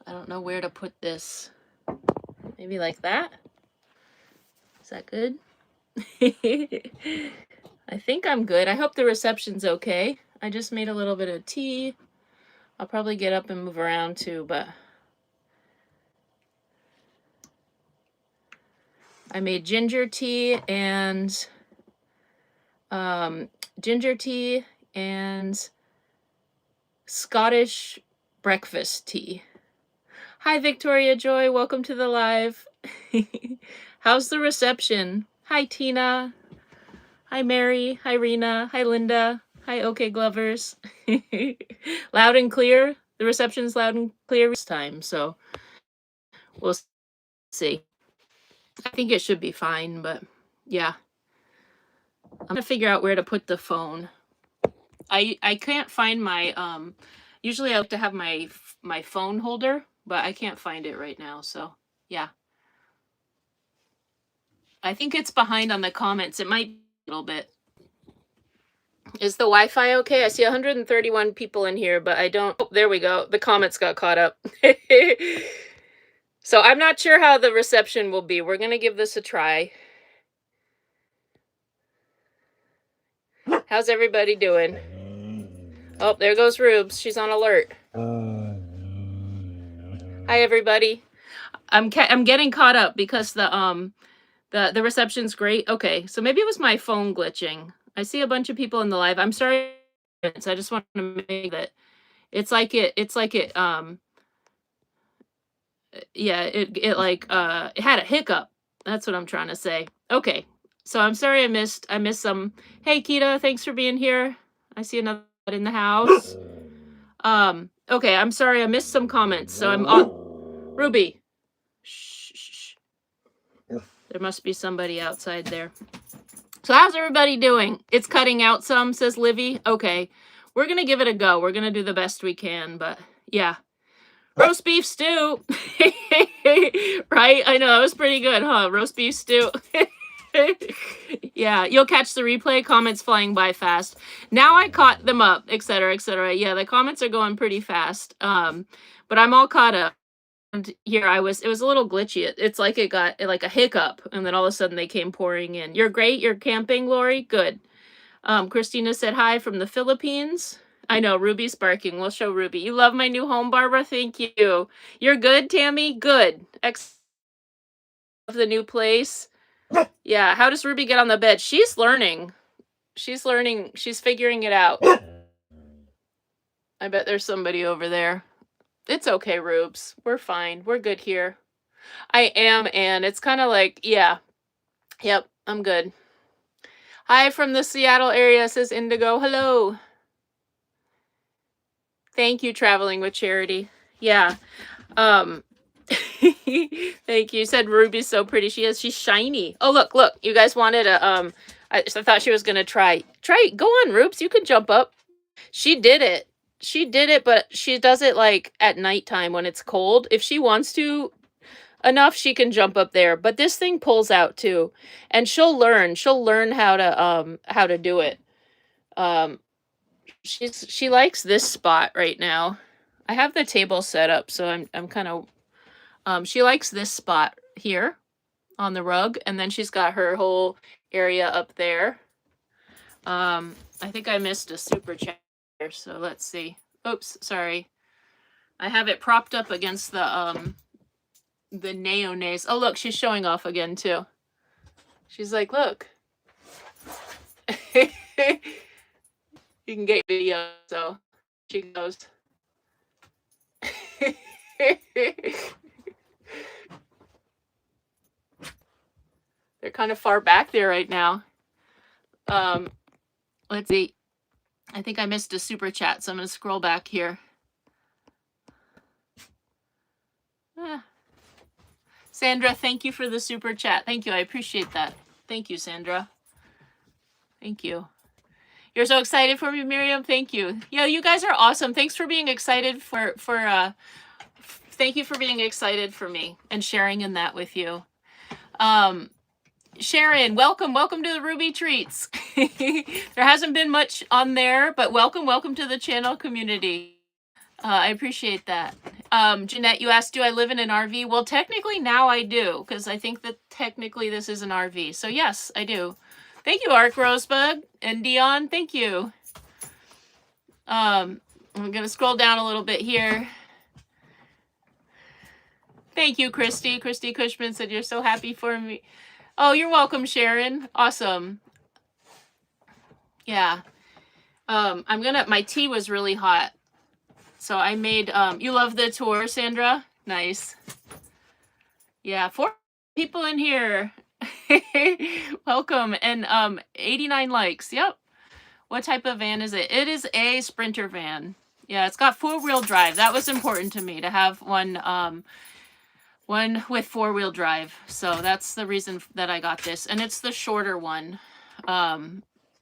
I don't know where to put this. Maybe like that? Is that good? I think I'm good. I hope the reception's okay. I just made a little bit of tea. I'll probably get up and move around too, but I made ginger tea and Scottish breakfast tea. Hi, Victoria Joy. Welcome to the live. How's the reception? Hi, Tina. Hi, Mary. Hi, Rena. Hi, Linda. Hi, OK Glovers. Loud and clear. The reception's loud and clear this time, so we'll see. I think it should be fine, but yeah. I'm gonna figure out where to put the phone. I can't find my usually I like to have my phone holder, but I can't find it right now, so yeah. I think it's behind on the comments. It might be a little bit. Is the Wi-Fi okay? I see 131 people in here, but I don't. Oh, there we go. The comments got caught up. So I'm not sure how the reception will be. We're gonna give this a try. How's everybody doing? Oh, there goes Rubes. She's on alert. Hi, everybody. I'm getting caught up because the reception's great. Okay, so maybe it was my phone glitching. I see a bunch of people in the live. I'm sorry. I just want to make that it's like it it had a hiccup. That's what I'm trying to say. Okay. So I'm sorry I missed some. Hey Kita, thanks for being here. I see another in the house. Okay, I'm sorry I missed some comments. So I'm on Ruby. Shh. There must be somebody outside there. So how's everybody doing? It's cutting out some, says Livy. Okay. We're going to give it a go. We're going to do the best we can, but yeah. Roast beef stew. Right? I know, that was pretty good, huh? Roast beef stew. Yeah, you'll catch the replay. Comments flying by fast. Now I caught them up, etc., etc. Yeah, the comments are going pretty fast. But I'm all caught up. And here it was a little glitchy. It's like it got like a hiccup, and then all of a sudden they came pouring in. You're great. You're camping, Lori. Good. Christina said hi from the Philippines. I know, Ruby's barking. We'll show Ruby. You love my new home, Barbara? Thank you. You're good, Tammy? Good. Excellent. The new place. Yeah, how does Ruby get on the bed? She's learning. She's learning. She's figuring it out. I bet there's somebody over there. It's okay, Rubes. We're fine. We're good here. I am, Anne. It's kind of like, yeah. Yep, I'm good. Hi from the Seattle area, says Indigo. Hello. Thank you, Traveling with Charity. Yeah. Thank you. Said Ruby's so pretty. She is. She's shiny. Oh, look. You guys wanted a I thought she was gonna try. Go on, Rubes. You can jump up. She did it. But she does it like at nighttime when it's cold. If she wants to enough, she can jump up there. But this thing pulls out too, and she'll learn. She'll learn how to do it. She likes this spot right now. I have the table set up, so I'm kind of she likes this spot here on the rug, and then she's got her whole area up there. I think I missed a super chat here, so let's see. Oops, sorry. I have it propped up against the mayonnaise. Oh, look, she's showing off again too. She's like, look. You can get video, so she goes. They're kind of far back there right now. Let's see. I think I missed a super chat, so I'm going to scroll back here. Sandra, thank you for the super chat. Thank you. I appreciate that. Thank you, Sandra. Thank you. You're so excited for me, Miriam. Thank you. Yeah, you guys are awesome. Thanks for being excited thank you for being excited for me and sharing in that with you. Sharon, welcome to the Ruby Treats. There hasn't been much on there, but welcome to the channel community. I appreciate that. Jeanette, you asked, do I live in an RV? Well, technically now I do, because I think that technically this is an RV. So yes, I do. Thank you, Arc Rosebud and Dion. Thank you. I'm going to scroll down a little bit here. Thank you, Christy. Christy Cushman said, you're so happy for me. Oh, you're welcome, Sharon. Awesome. Yeah. My tea was really hot. So I made, you love the tour, Sandra? Nice. Yeah, 4 people in here. Welcome. And 89 likes. Yep. What type of van is it? It is a Sprinter van. Yeah, it's got 4-wheel drive. That was important to me to have one with 4-wheel drive. So that's the reason that I got this. And it's the shorter one.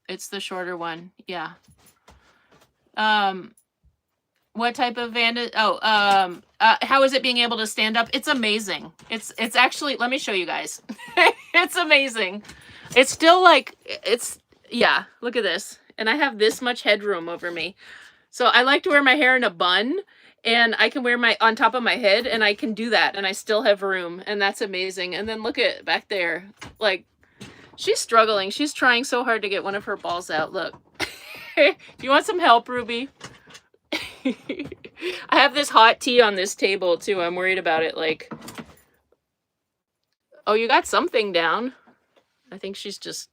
It's the shorter one. Yeah. What type of van is, how is it being able to stand up? It's amazing. It's actually, let me show you guys. It's amazing. It's still like, yeah, look at this. And I have this much headroom over me. So I like to wear my hair in a bun, and I can wear my on top of my head, and I can do that, and I still have room, and that's amazing. And then look at back there, like, she's struggling. She's trying so hard to get one of her balls out. Look. Do you want some help, Ruby? I have this hot tea on this table too. I'm worried about it. Like, oh, you got something down. I think she's just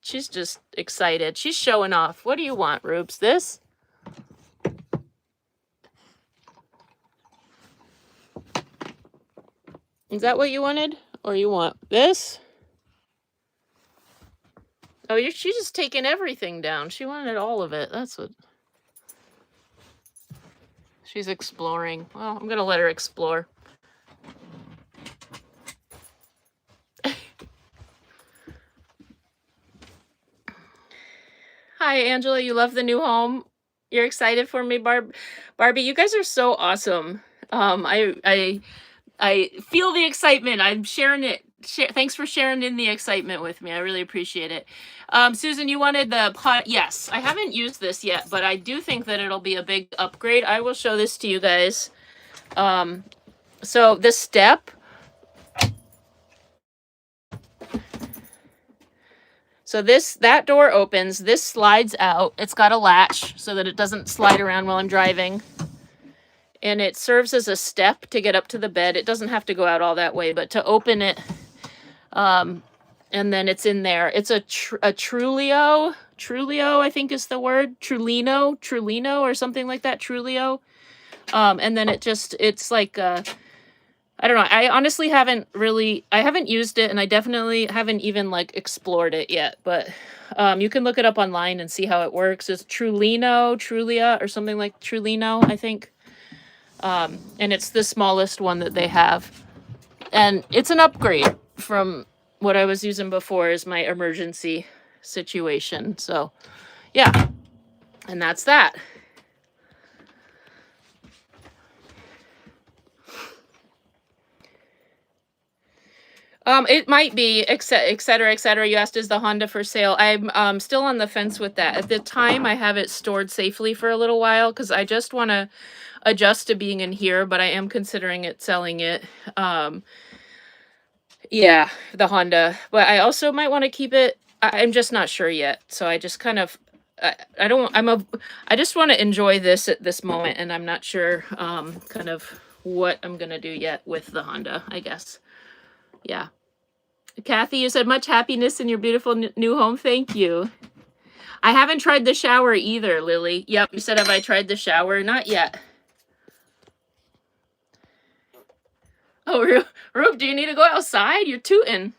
excited. She's showing off. What do you want, Rubes? This? Is that what you wanted? Or you want this? Oh, she's just taking everything down. She wanted all of it. That's what... She's exploring. Well, I'm going to let her explore. Hi, Angela. You love the new home? You're excited for me, Barbie? You guys are so awesome. I feel the excitement. I'm sharing it. Thanks for sharing in the excitement with me. I really appreciate it. Susan, you wanted the pot. Yes, I haven't used this yet, but I do think that it'll be a big upgrade. I will show this to you guys. So the step. So that door opens. This slides out. It's got a latch so that it doesn't slide around while I'm driving. And it serves as a step to get up to the bed. It doesn't have to go out all that way, but to open it, and then it's in there. It's a Trulio, I think is the word. Trulino, or something like that. Trulio. And then it's like, I don't know. I honestly haven't used it, and I definitely haven't even like explored it yet, but you can look it up online and see how it works. It's Trulia, or something like Trulino, I think. And it's the smallest one that they have. And it's an upgrade from what I was using before as my emergency situation. So, yeah. And that's that. It might be, et cetera, et cetera. You asked, is the Honda for sale? I'm still on the fence with that. At the time, I have it stored safely for a little while because I just want to adjust to being in here, but I am considering selling it. Yeah, the Honda. But I also might want to keep it. I'm just not sure yet. So I just kind of, I just want to enjoy this at this moment, and I'm not sure kind of what I'm going to do yet with the Honda, I guess. Yeah. Kathy, you said much happiness in your beautiful new home. Thank you. I haven't tried the shower either, Lily. Yep, you said, have I tried the shower? Not yet. Oh, Rube, do you need to go outside? You're tooting.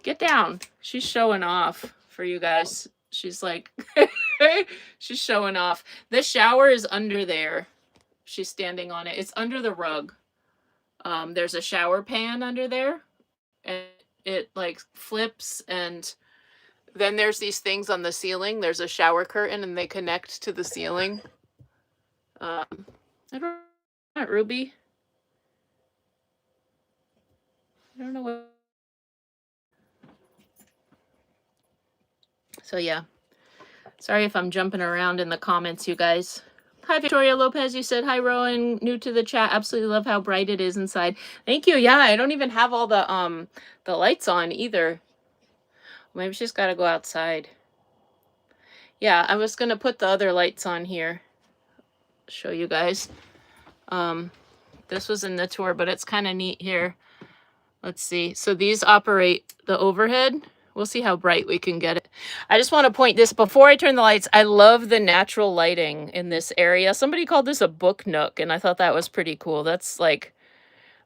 Get down. She's showing off for you guys. She's like, she's showing off. The shower is under there. She's standing on it. It's under the rug. There's a shower pan under there. And it like flips, and then there's these things on the ceiling. There's a shower curtain, and they connect to the ceiling. I don't know, Ruby. I don't know what. So yeah. Sorry if I'm jumping around in the comments, you guys. Hi, Victoria Lopez. You said, hi, Rowan. New to the chat. Absolutely love how bright it is inside. Thank you. Yeah, I don't even have all the lights on either. Maybe she's got to go outside. Yeah, I was going to put the other lights on here. Show you guys. This was in the tour, but it's kind of neat here. Let's see. So these operate the overhead. We'll see how bright we can get it. I just want to point this before I turn the lights. I love the natural lighting in this area. Somebody called this a book nook, and I thought that was pretty cool. That's like,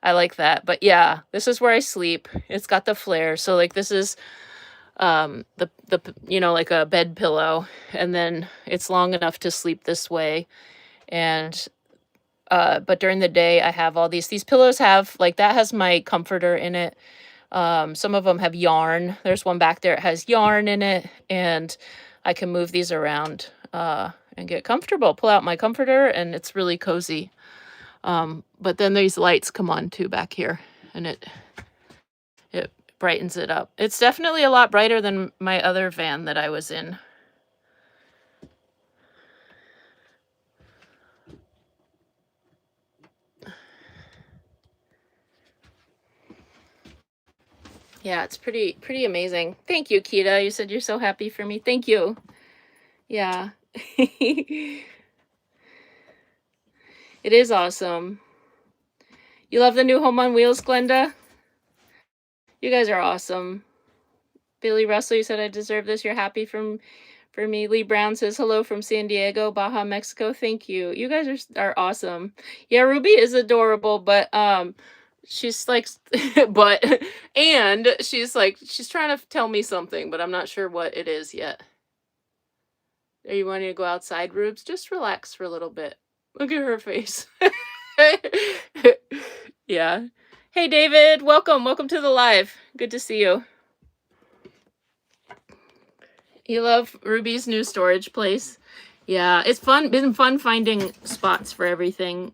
I like that. But yeah, this is where I sleep. It's got the flare. So like this is the like a bed pillow, and then it's long enough to sleep this way. And but during the day I have all these pillows have like that has my comforter in it. Some of them have yarn. There's one back there, it has yarn in it, and I can move these around and get comfortable. Pull out my comforter, and it's really cozy. But then these lights come on too back here, and it brightens it up. It's definitely a lot brighter than my other van that I was in. Yeah, it's pretty amazing. Thank you, Kita. You said you're so happy for me. Thank you. Yeah. It is awesome. You love the new home on wheels, Glenda? You guys are awesome. Billy Russell, you said I deserve this. You're happy for me. Lee Brown says hello from San Diego, Baja, Mexico. Thank you. You guys are awesome. Yeah, Ruby is adorable, but she's like she's trying to tell me something, but I'm not sure what it is yet. Are you wanting to go outside, Rubes? Just relax for a little bit. Look at her face. Yeah. Hey, David. Welcome to the live. Good to see you. You love Ruby's new storage place. Yeah, it's been fun finding spots for everything.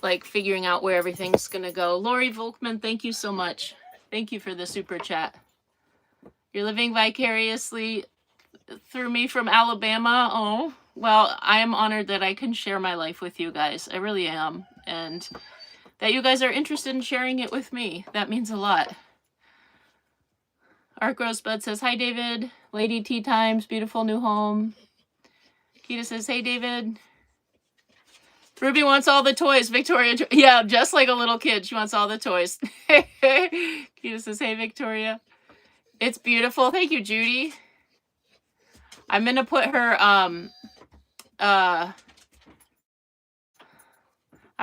Like figuring out where everything's gonna go. Lori Volkman, thank you so much. Thank you for the super chat. You're living vicariously through me from Alabama. Oh, well, I am honored that I can share my life with you guys. I really am. And that you guys are interested in sharing it with me. That means a lot. Ark Rosebud says, hi, David. Lady Tea Times, beautiful new home. Kita says, hey, David. Ruby wants all the toys. Victoria, yeah, just like a little kid. She wants all the toys. Kita says, hey, Victoria. It's beautiful. Thank you, Judy. I'm going to put her, I'm going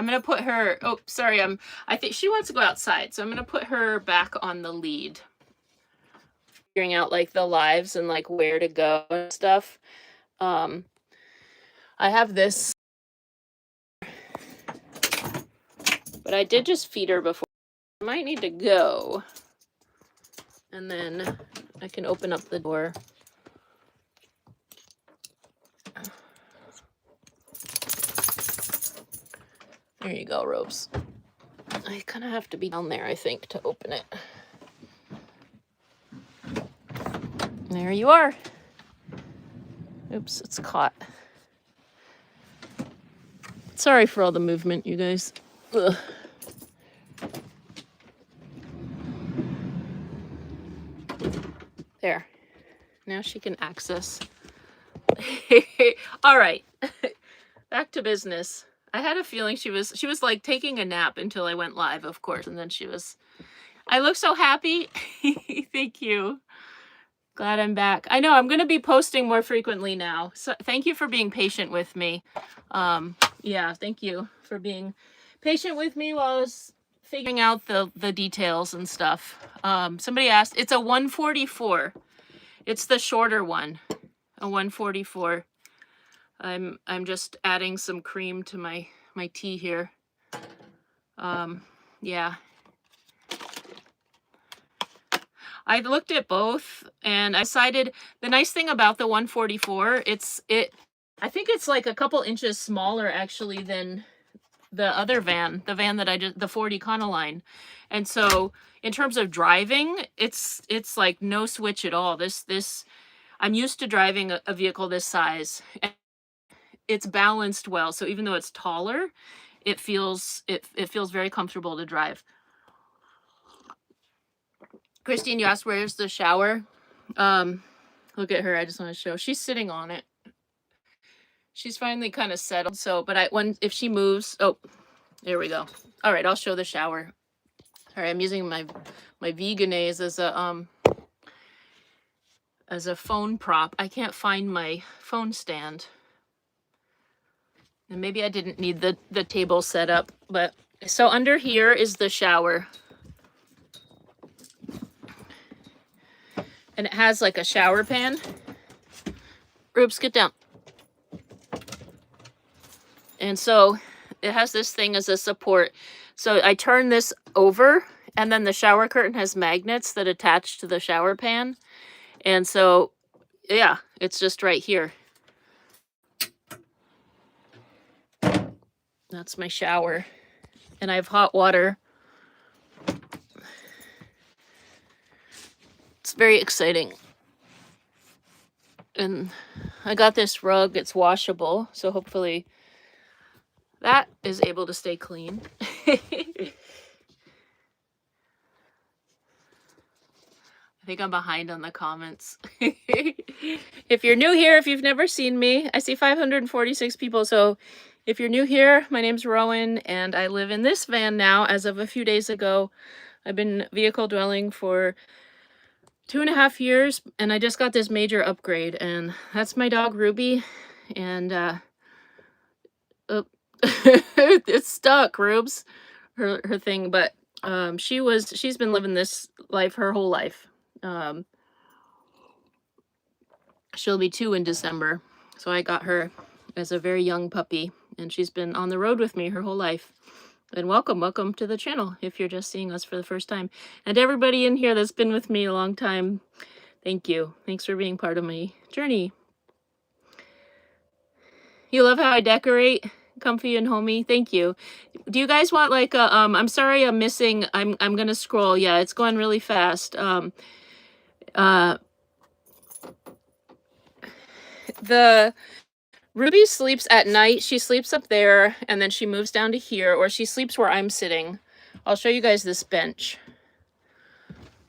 to put her, oh, sorry, I think she wants to go outside, so I'm going to put her back on the lead. Figuring out, like, the lives and, like, where to go and stuff. I have this, but I did just feed her before. I might need to go. And then I can open up the door. There you go, Robes. I kind of have to be down there, I think, to open it. There you are. Oops, it's caught. Sorry for all the movement, you guys. Ugh. There. Now she can access. All right. Back to business. I had a feeling she was like taking a nap until I went live, of course, and then I look so happy. Thank you. Glad I'm back. I know I'm going to be posting more frequently now. So thank you for being patient with me. Yeah, thank you for being patient with me while I was figuring out the details and stuff. Somebody asked, it's a 144. It's the shorter one, a 144. I'm just adding some cream to my tea here. Yeah. I looked at both and I decided the nice thing about the 144, I think it's like a couple inches smaller actually than the other van, the van that I did, the Ford Econoline. And so in terms of driving, it's like no switch at all. I'm used to driving a vehicle this size. it's balanced well. So even though it's taller, it feels very comfortable to drive. Christine, you asked where's the shower. Look at her. I just want to show. She's sitting on it. She's finally kind of settled. So, but if she moves, oh, there we go. All right, I'll show the shower. All right, I'm using my Vegenaise as a phone prop. I can't find my phone stand. And maybe I didn't need the table set up, but so under here is the shower. And it has like a shower pan. Rubes, get down. And so it has this thing as a support. So I turn this over, and then the shower curtain has magnets that attach to the shower pan. And so, yeah, it's just right here. That's my shower. And I have hot water. It's very exciting. And I got this rug. It's washable. So hopefully that is able to stay clean. I think I'm behind on the comments. If you're new here, if you've never seen me, I see 546 people. So if you're new here, my name's Rowan, and I live in this van now as of a few days ago. I've been vehicle dwelling for 2.5 years, and I just got this major upgrade, and that's my dog Ruby, and it's stuck, Rubes, her thing, but she's been living this life her whole life. She'll be 2 in December, so I got her as a very young puppy, and she's been on the road with me her whole life. And welcome to the channel if you're just seeing us for the first time. And everybody in here that's been with me a long time, thank you. Thanks for being part of my journey. You love how I decorate? Comfy and homey. Thank you. Do you guys want like a I'm sorry I'm missing, I'm gonna scroll. Yeah, it's going really fast. The Ruby sleeps at night. She sleeps up there, and then she moves down to here, or she sleeps where I'm sitting. I'll show you guys this bench.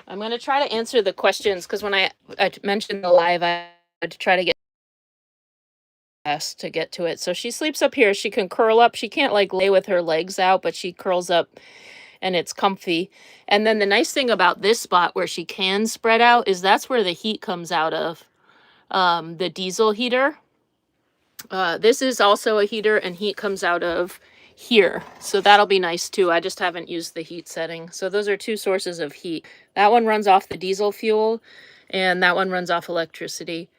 I'm going to try to answer the questions, because when I mentioned the live, I had to try to get to it. So she sleeps up here. She can curl up. She can't like lay with her legs out, but she curls up, and it's comfy. And then the nice thing about this spot where she can spread out is that's where the heat comes out of, the diesel heater. This is also a heater, and heat comes out of here. So that'll be nice too. I just haven't used the heat setting. So those are 2 sources of heat. That one runs off the diesel fuel, and that one runs off electricity.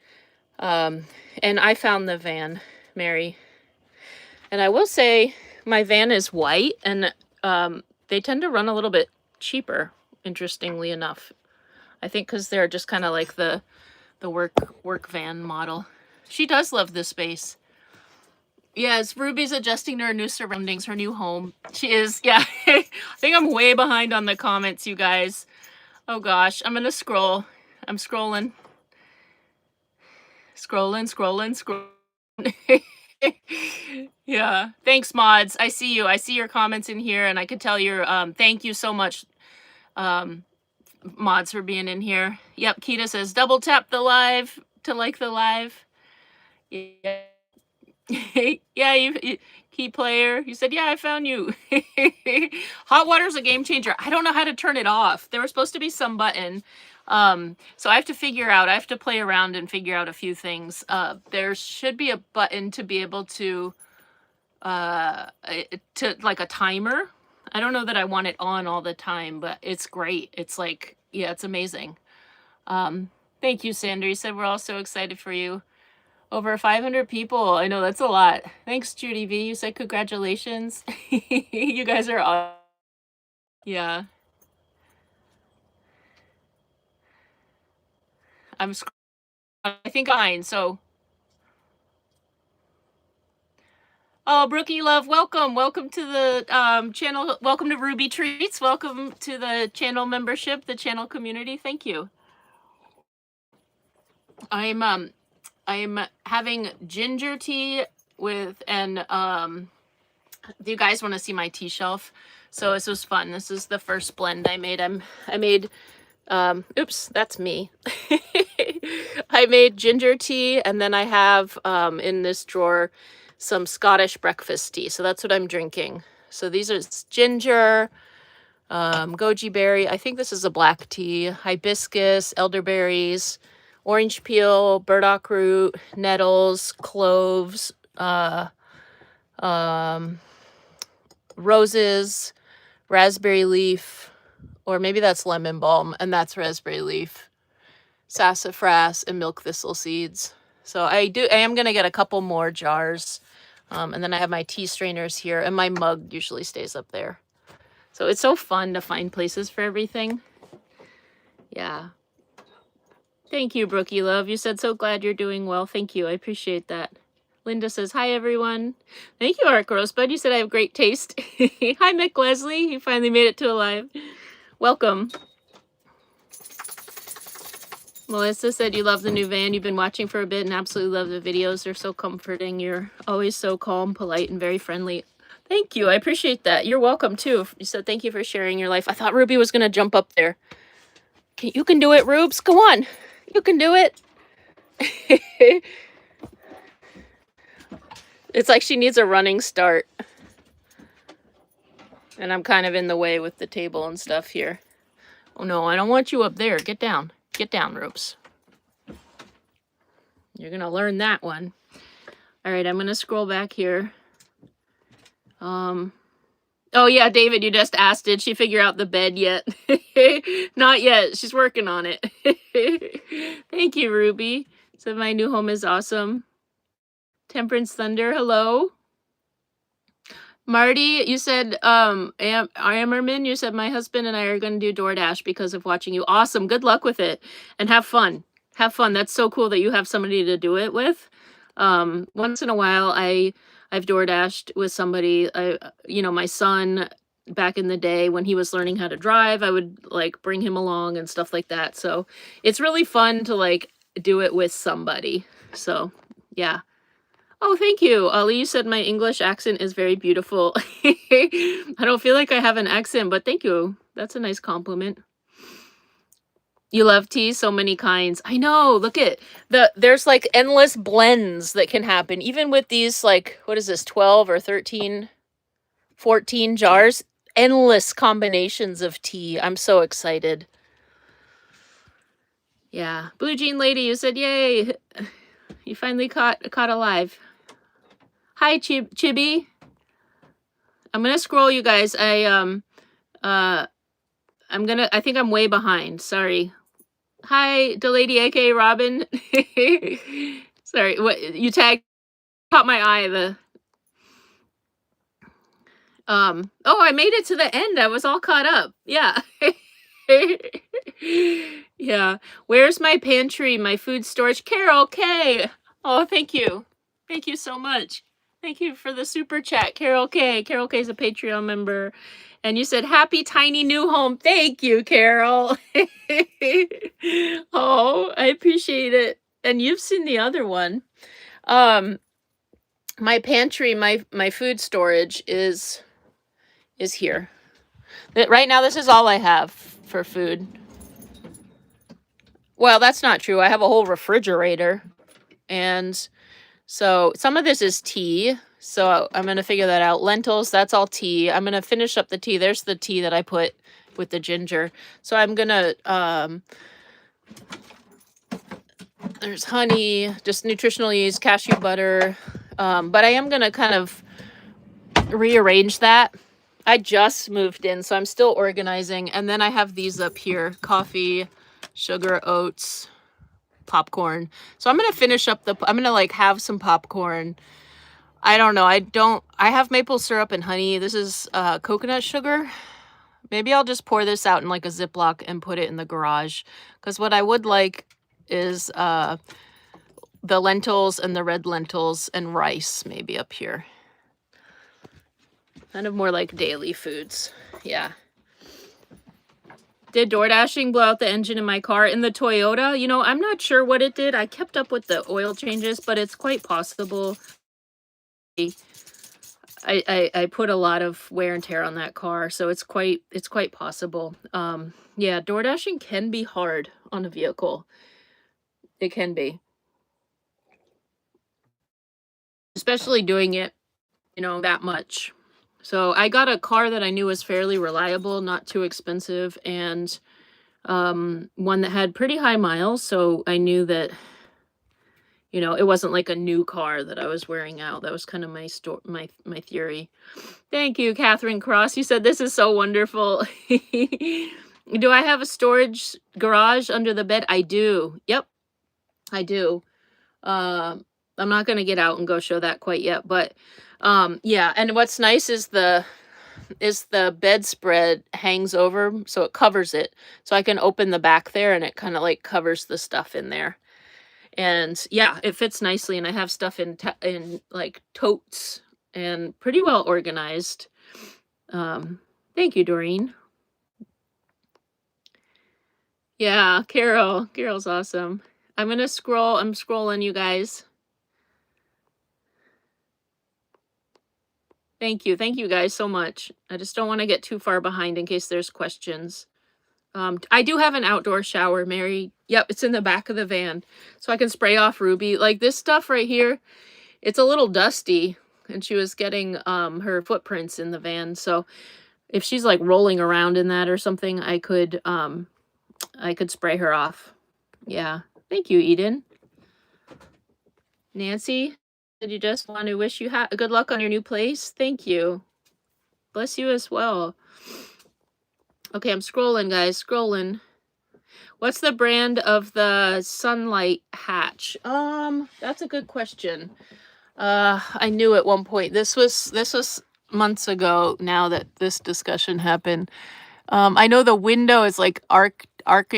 And I found the van, Mary. And I will say my van is white, and they tend to run a little bit cheaper, interestingly enough. I think because they're just kind of like the work van model. She does love this space. Yes, Ruby's adjusting to her new surroundings, her new home. She is, yeah. I think I'm way behind on the comments, you guys. Oh gosh, I'm gonna scroll. I'm scrolling. Scrolling. Yeah, thanks, mods. I see you. I see your comments in here, and I could tell you're, thank you so much, mods, for being in here. Yep, Kita says, double tap the live to like the live. Yeah. Yeah, you key player. You said, yeah, I found you. Hot water's a game changer. I don't know how to turn it off. There was supposed to be some button. So I have to play around and figure out a few things. There should be a button to be able to like a timer. I don't know that I want it on all the time, but it's great. It's like, yeah, it's amazing. Thank you, Sandra. You said we're all so excited for you. Over 500 people. I know, that's a lot. Thanks, Judy V. You said congratulations. You guys are all. Yeah. I think I'm so. Oh, Brookie Love, welcome. Welcome to the channel. Welcome to Ruby Treats. Welcome to the channel membership, the channel community. Thank you. I'm having ginger tea and do you guys want to see my tea shelf? So this was fun. This is the first blend I made. I made oops, that's me. I made ginger tea, and then I have in this drawer some Scottish breakfast tea. So that's what I'm drinking. So these are ginger, goji berry. I think this is a black tea, hibiscus, elderberries, orange peel, burdock root, nettles, cloves, roses, raspberry leaf, or maybe that's lemon balm, and that's raspberry leaf, sassafras, and milk thistle seeds. So I am going to get a couple more jars. And then I have my tea strainers here, and my mug usually stays up there. So it's so fun to find places for everything. Yeah. Thank you, Brookie Love. You said so glad you're doing well. Thank you. I appreciate that. Linda says, hi, everyone. Thank you, Arc Rosebud. You said I have great taste. Hi, Mick Leslie. You finally made it to Alive. Welcome. Melissa said you love the new van. You've been watching for a bit and absolutely love the videos. They're so comforting. You're always so calm, polite, and very friendly. Thank you. I appreciate that. You're welcome, too. You said thank you for sharing your life. I thought Ruby was going to jump up there. You can do it, Rubes. Go on. You can do it. It's like she needs a running start. And I'm kind of in the way with the table and stuff here. Oh, no, I don't want you up there. Get down. Get down, Rubes. You're going to learn that one. All right, I'm going to scroll back here. Oh, yeah, David, you just asked, did she figure out the bed yet? Not yet. She's working on it. Thank you, Ruby. So my new home is awesome. Temperance Thunder, hello. Marty, you said, Ammerman, you said my husband and I are going to do DoorDash because of watching you. Awesome. Good luck with it. And have fun. Have fun. That's so cool that you have somebody to do it with. Once in a while, I've DoorDashed with somebody, my son back in the day when he was learning how to drive, I would like bring him along and stuff like that. So it's really fun to like do it with somebody. So yeah. Oh, thank you. Ali, you said my English accent is very beautiful. I don't feel like I have an accent, but thank you. That's a nice compliment. You love tea, so many kinds. I know. Look at there's like endless blends that can happen. Even with these, like, what is this, 12 or 13, 14 jars? Endless combinations of tea. I'm so excited. Yeah. Blue Jean Lady, you said, yay. You finally caught alive. Hi, Chibi. I'm gonna scroll, you guys. I think I'm way behind. Sorry. Hi, Delady, aka Robin. Sorry, what you caught my eye. Oh, I made it to the end. I was all caught up. Yeah. Yeah. Where's my pantry, my food storage? Carol K. Oh, thank you. Thank you so much. Thank you for the super chat, Carol K. Carol K is a Patreon member. And you said, happy tiny new home. Thank you, Carol. Oh, I appreciate it. And you've seen the other one. My pantry, my food storage is here. Right now, this is all I have for food. Well, that's not true. I have a whole refrigerator. And so some of this is tea. So I'm going to figure that out. Lentils, that's all tea. I'm going to finish up the tea. There's the tea that I put with the ginger. So I'm going to, there's honey, just nutritional yeast, cashew butter. But I am going to kind of rearrange that. I just moved in, so I'm still organizing. And then I have these up here, coffee, sugar, oats, popcorn. So I'm going to finish up I'm going to like have some popcorn. I don't know. I have maple syrup and honey. This is coconut sugar. Maybe I'll just pour this out in like a Ziploc and put it in the garage. Because what I would like is the lentils and the red lentils and rice maybe up here. Kind of more like daily foods. Yeah. Did DoorDashing blow out the engine in my car? In the Toyota? You know, I'm not sure what it did. I kept up with the oil changes, but it's quite possible. I put a lot of wear and tear on that car, so it's quite possible. Yeah, door dashing can be hard on a vehicle. It can be, especially doing it, that much. So I got a car that I knew was fairly reliable, not too expensive, and one that had pretty high miles. So I knew that, it wasn't like a new car that I was wearing out. That was kind of my theory. Thank you, Catherine Cross. You said this is so wonderful. Do I have a storage garage under the bed? I do. Yep, I do. Um, I'm not gonna get out and go show that quite yet, but yeah. And what's nice is the bedspread hangs over, so it covers it. So I can open the back there, and it kind of like covers the stuff in there. And yeah, it fits nicely, and I have stuff in like totes and pretty well organized. Thank you, Doreen. Yeah, Carol. Carol's awesome. I'm gonna scroll. I'm scrolling, you guys. Thank you. Thank you guys so much. I just don't want to get too far behind in case there's questions. I do have an outdoor shower, Mary. Yep, it's in the back of the van. So I can spray off Ruby. Like this stuff right here, it's a little dusty. And she was getting her footprints in the van. So if she's like rolling around in that or something, I could spray her off. Yeah. Thank you, Eden. Nancy, did you just want to wish you good luck on your new place? Thank you. Bless you as well. Okay, I'm scrolling, guys. Scrolling. What's the brand of the sunlight hatch? That's a good question. I knew at one point. This was months ago now that this discussion happened. I know the window is like Arctic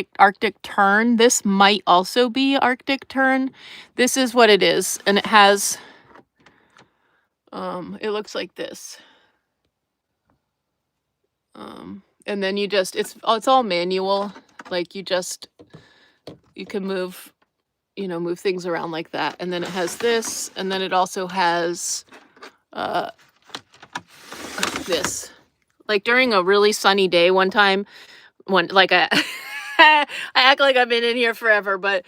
Tern. This might also be Arctic Tern. This is what it is, and it has it looks like this. And then you just it's all manual. Like you can move things around like that. And then it has this, and then it also has this. Like during a really sunny day one time, I act like I've been in here forever, but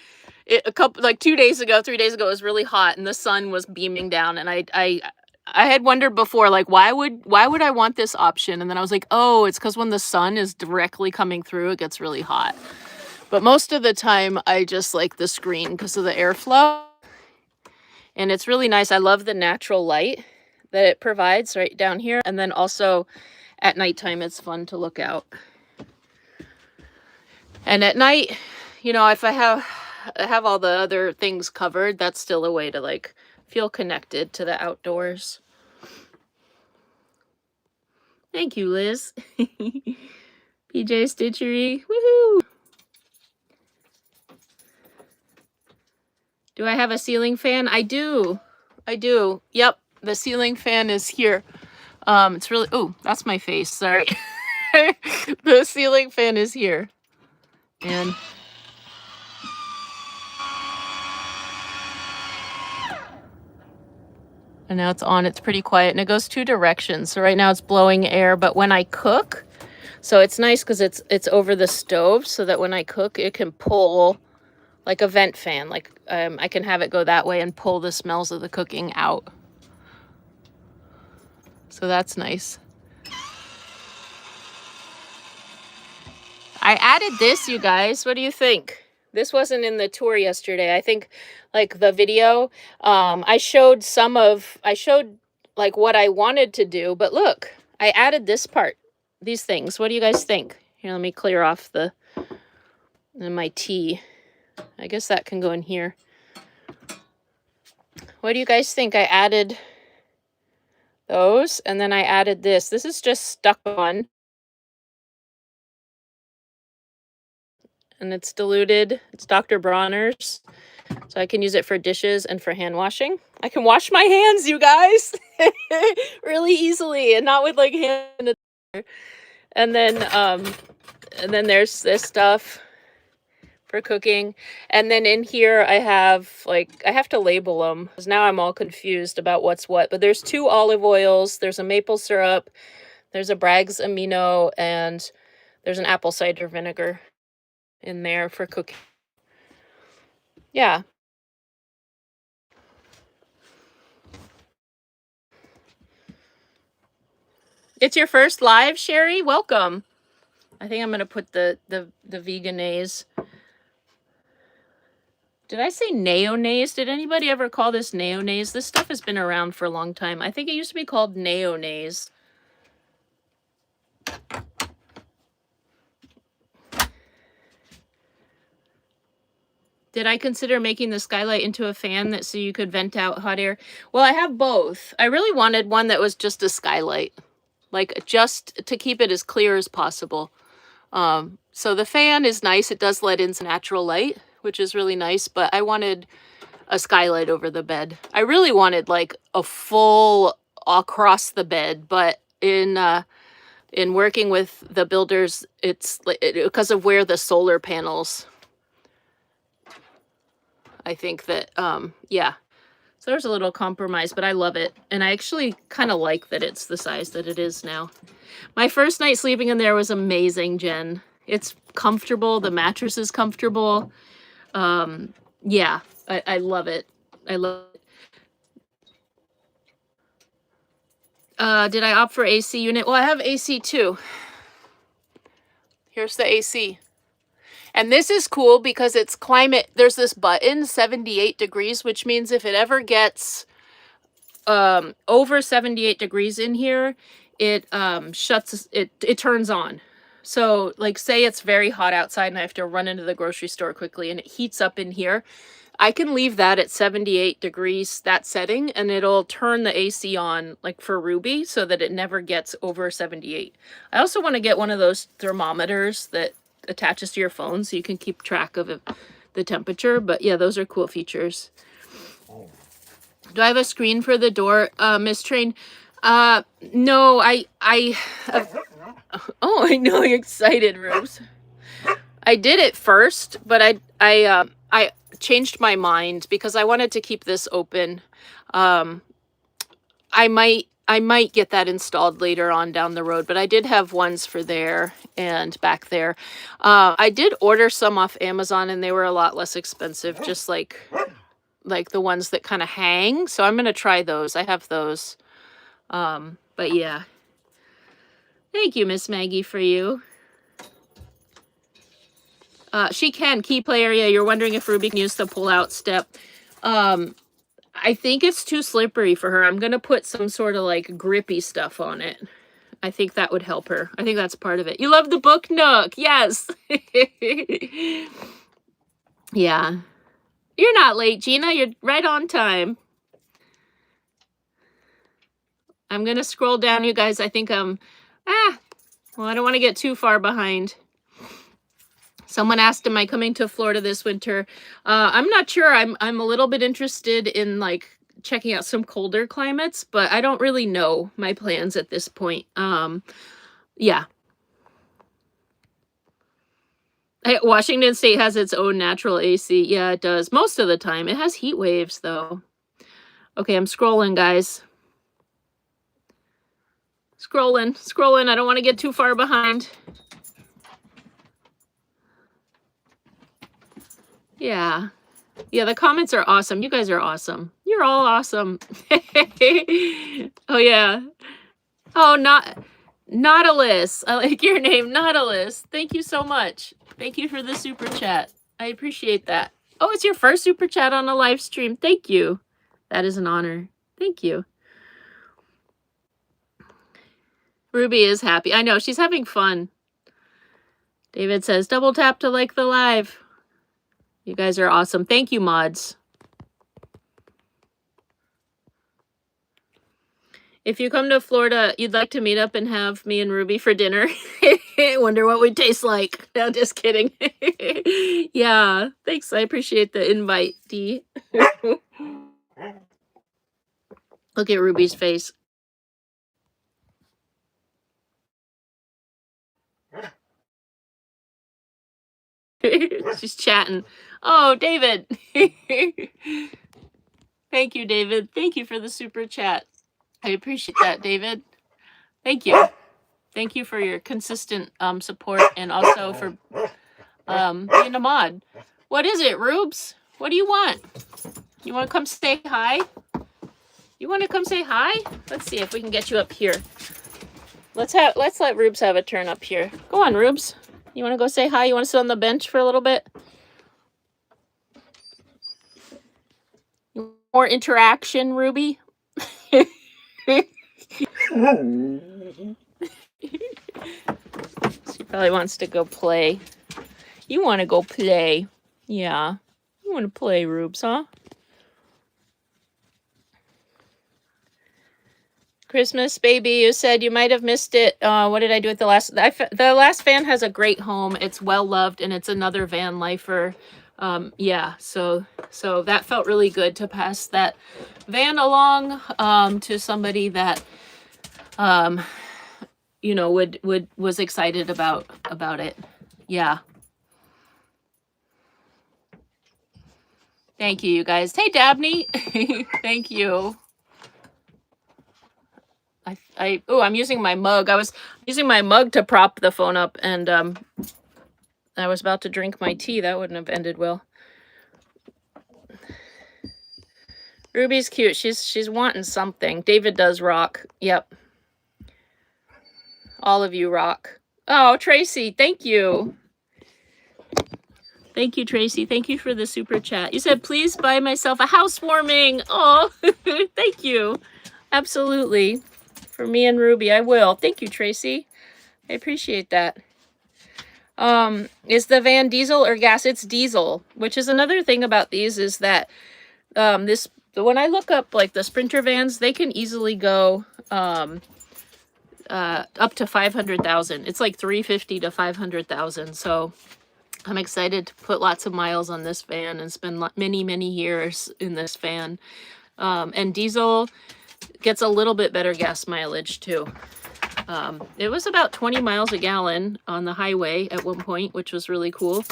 3 days ago, it was really hot and the sun was beaming down, and I had wondered before, like, why would I want this option? And then I was like, oh, it's because when the sun is directly coming through, it gets really hot. But most of the time, I just like the screen because of the airflow. And it's really nice. I love the natural light that it provides right down here. And then also at nighttime, it's fun to look out. And at night, if I have all the other things covered, that's still a way to like feel connected to the outdoors. Thank you, Liz. PJ Stitchery. Woohoo! Do I have a ceiling fan? I do. Yep, the ceiling fan is here. It's really, oh, that's my face. Sorry. The ceiling fan is here. And now it's on. It's pretty quiet, and it goes 2 directions. So right now it's blowing air, but when I cook, so it's nice because it's over the stove, so that when I cook, it can pull like a vent fan. Like I can have it go that way and pull the smells of the cooking out. So that's nice. I added this, you guys. What do you think? This wasn't in the tour yesterday. I think like the video, I showed like what I wanted to do, but look, I added this part, these things. What do you guys think? Here, let me clear off my tea. I guess that can go in here. What do you guys think? I added those, and then I added this. This is just stuck on. And it's diluted. It's Dr. Bronner's. So I can use it for dishes and for hand washing. I can wash my hands, you guys, really easily, and not with like hand. And then there's this stuff for cooking. And then in here I have, like, I have to label them because now I'm all confused about what's what. But there's 2 olive oils, there's a maple syrup, there's a Bragg's amino, and there's an apple cider vinegar in there for cooking. Yeah. It's your first live, Sherry? Welcome. I think I'm gonna put the veganese. Did I say mayonnaise? Did anybody ever call this mayonnaise? This stuff has been around for a long time. I think it used to be called mayonnaise. Did I consider making the skylight into a fan so you could vent out hot air? Well, I have both. I really wanted one that was just a skylight, like just to keep it as clear as possible. So the fan is nice. It does let in some natural light, which is really nice, but I wanted a skylight over the bed. I really wanted like a full across the bed, but in working with the builders, it's because of where the solar panels, I think that yeah. So there's a little compromise, but I love it. And I actually kind of like that it's the size that it is now. My first night sleeping in there was amazing, Jen. It's comfortable. The mattress is comfortable. Yeah, I love it. I love it. Did I opt for AC unit? Well, I have AC too. Here's the AC. And this is cool because it's climate. There's this button, 78 degrees, which means if it ever gets over 78 degrees in here, it shuts, it turns on. So like say it's very hot outside and I have to run into the grocery store quickly and it heats up in here, I can leave that at 78 degrees, that setting, and it'll turn the AC on like for Ruby so that it never gets over 78. I also want to get one of those thermometers that attaches to your phone so you can keep track of it, the temperature. But yeah, those are cool features. Do I have a screen for the door, Miss Train? No, oh, I know you're excited, Rose. I did it first, but I changed my mind because I wanted to keep this open. I might get that installed later on down the road, but I did have ones for there and back there. I did order some off Amazon and they were a lot less expensive, just like the ones that kind of hang. So I'm going to try those. I have those. But yeah. Thank you, Miss Maggie, for you. She can. Key play area. You're wondering if Ruby can use the pull-out step. I think it's too slippery for her. I'm going to put some sort of like grippy stuff on it. I think that would help her. I think that's part of it. You love the book nook. Yes. Yeah. You're not late, Gina. You're right on time. I'm going to scroll down, you guys. I think well, I don't want to get too far behind. Someone asked, am I coming to Florida this winter? I'm not sure. I'm a little bit interested in like checking out some colder climates, but I don't really know my plans at this point. Yeah. Washington State has its own natural AC. Yeah, it does. Most of the time. It has heat waves, though. Okay, I'm scrolling, guys. Scrolling. I don't want to get too far behind. Yeah. Yeah, the comments are awesome. You guys are awesome. You're all awesome. Oh, yeah. Oh, Nautilus. I like your name, Nautilus. Thank you so much. Thank you for the super chat. I appreciate that. Oh, it's your first super chat on a live stream. Thank you. That is an honor. Thank you. Ruby is happy. I know, she's having fun. David says, double tap to like the live. You guys are awesome. Thank you, mods. If you come to Florida, you'd like to meet up and have me and Ruby for dinner. Wonder what we taste like. No, just kidding. Yeah, thanks. I appreciate the invite, Dee. Look at Ruby's face. She's chatting. Oh, David. Thank you, David. Thank you for the super chat. I appreciate that, David. Thank you. Thank you for your consistent support and also for being a mod. What is it, Rubes? What do you want? You want to come say hi? You want to come say hi? Let's see if we can get you up here. Let's let Rubes have a turn up here. Go on, Rubes. You want to go say hi? You want to sit on the bench for a little bit? More interaction, Ruby? She probably wants to go play. You want to go play. Yeah. You want to play, Rubes, huh? Christmas, baby, you said you might have missed it. What did I do with the last? The last van has a great home. It's well loved, and it's another van lifer. Yeah, so that felt really good to pass that van along to somebody that you know was excited about it. Yeah. Thank you, you guys. Hey, Dabney. Thank you. I'm using my mug. I was using my mug to prop the phone up, and I was about to drink my tea. That wouldn't have ended well. Ruby's cute. She's wanting something. David does rock. Yep. All of you rock. Oh, Tracy, thank you. Thank you, Tracy. Thank you for the super chat. You said, please buy myself a housewarming. Oh, thank you. Absolutely. For me and Ruby, I will. Thank you, Tracy. I appreciate that. Is the van diesel or gas? It's diesel, which is another thing about these is that when I look up like the Sprinter vans, they can easily go up to 500,000. It's like 350 to 500,000. So I'm excited to put lots of miles on this van and spend many years in this van. And diesel gets a little bit better gas mileage too. It was about 20 miles a gallon on the highway at one point, which was really cool.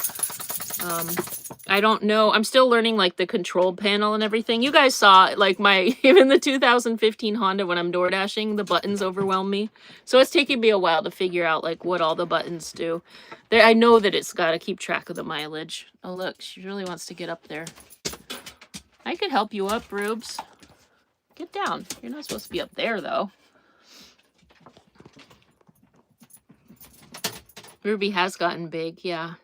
I don't know. I'm still learning like the control panel and everything. You guys saw like even the 2015 Honda when I'm door dashing, the buttons overwhelm me. So it's taking me a while to figure out like what all the buttons do. I know that it's got to keep track of the mileage. Oh, look, she really wants to get up there. I could help you up, Rubes. Get down. You're not supposed to be up there though. Ruby has gotten big, yeah.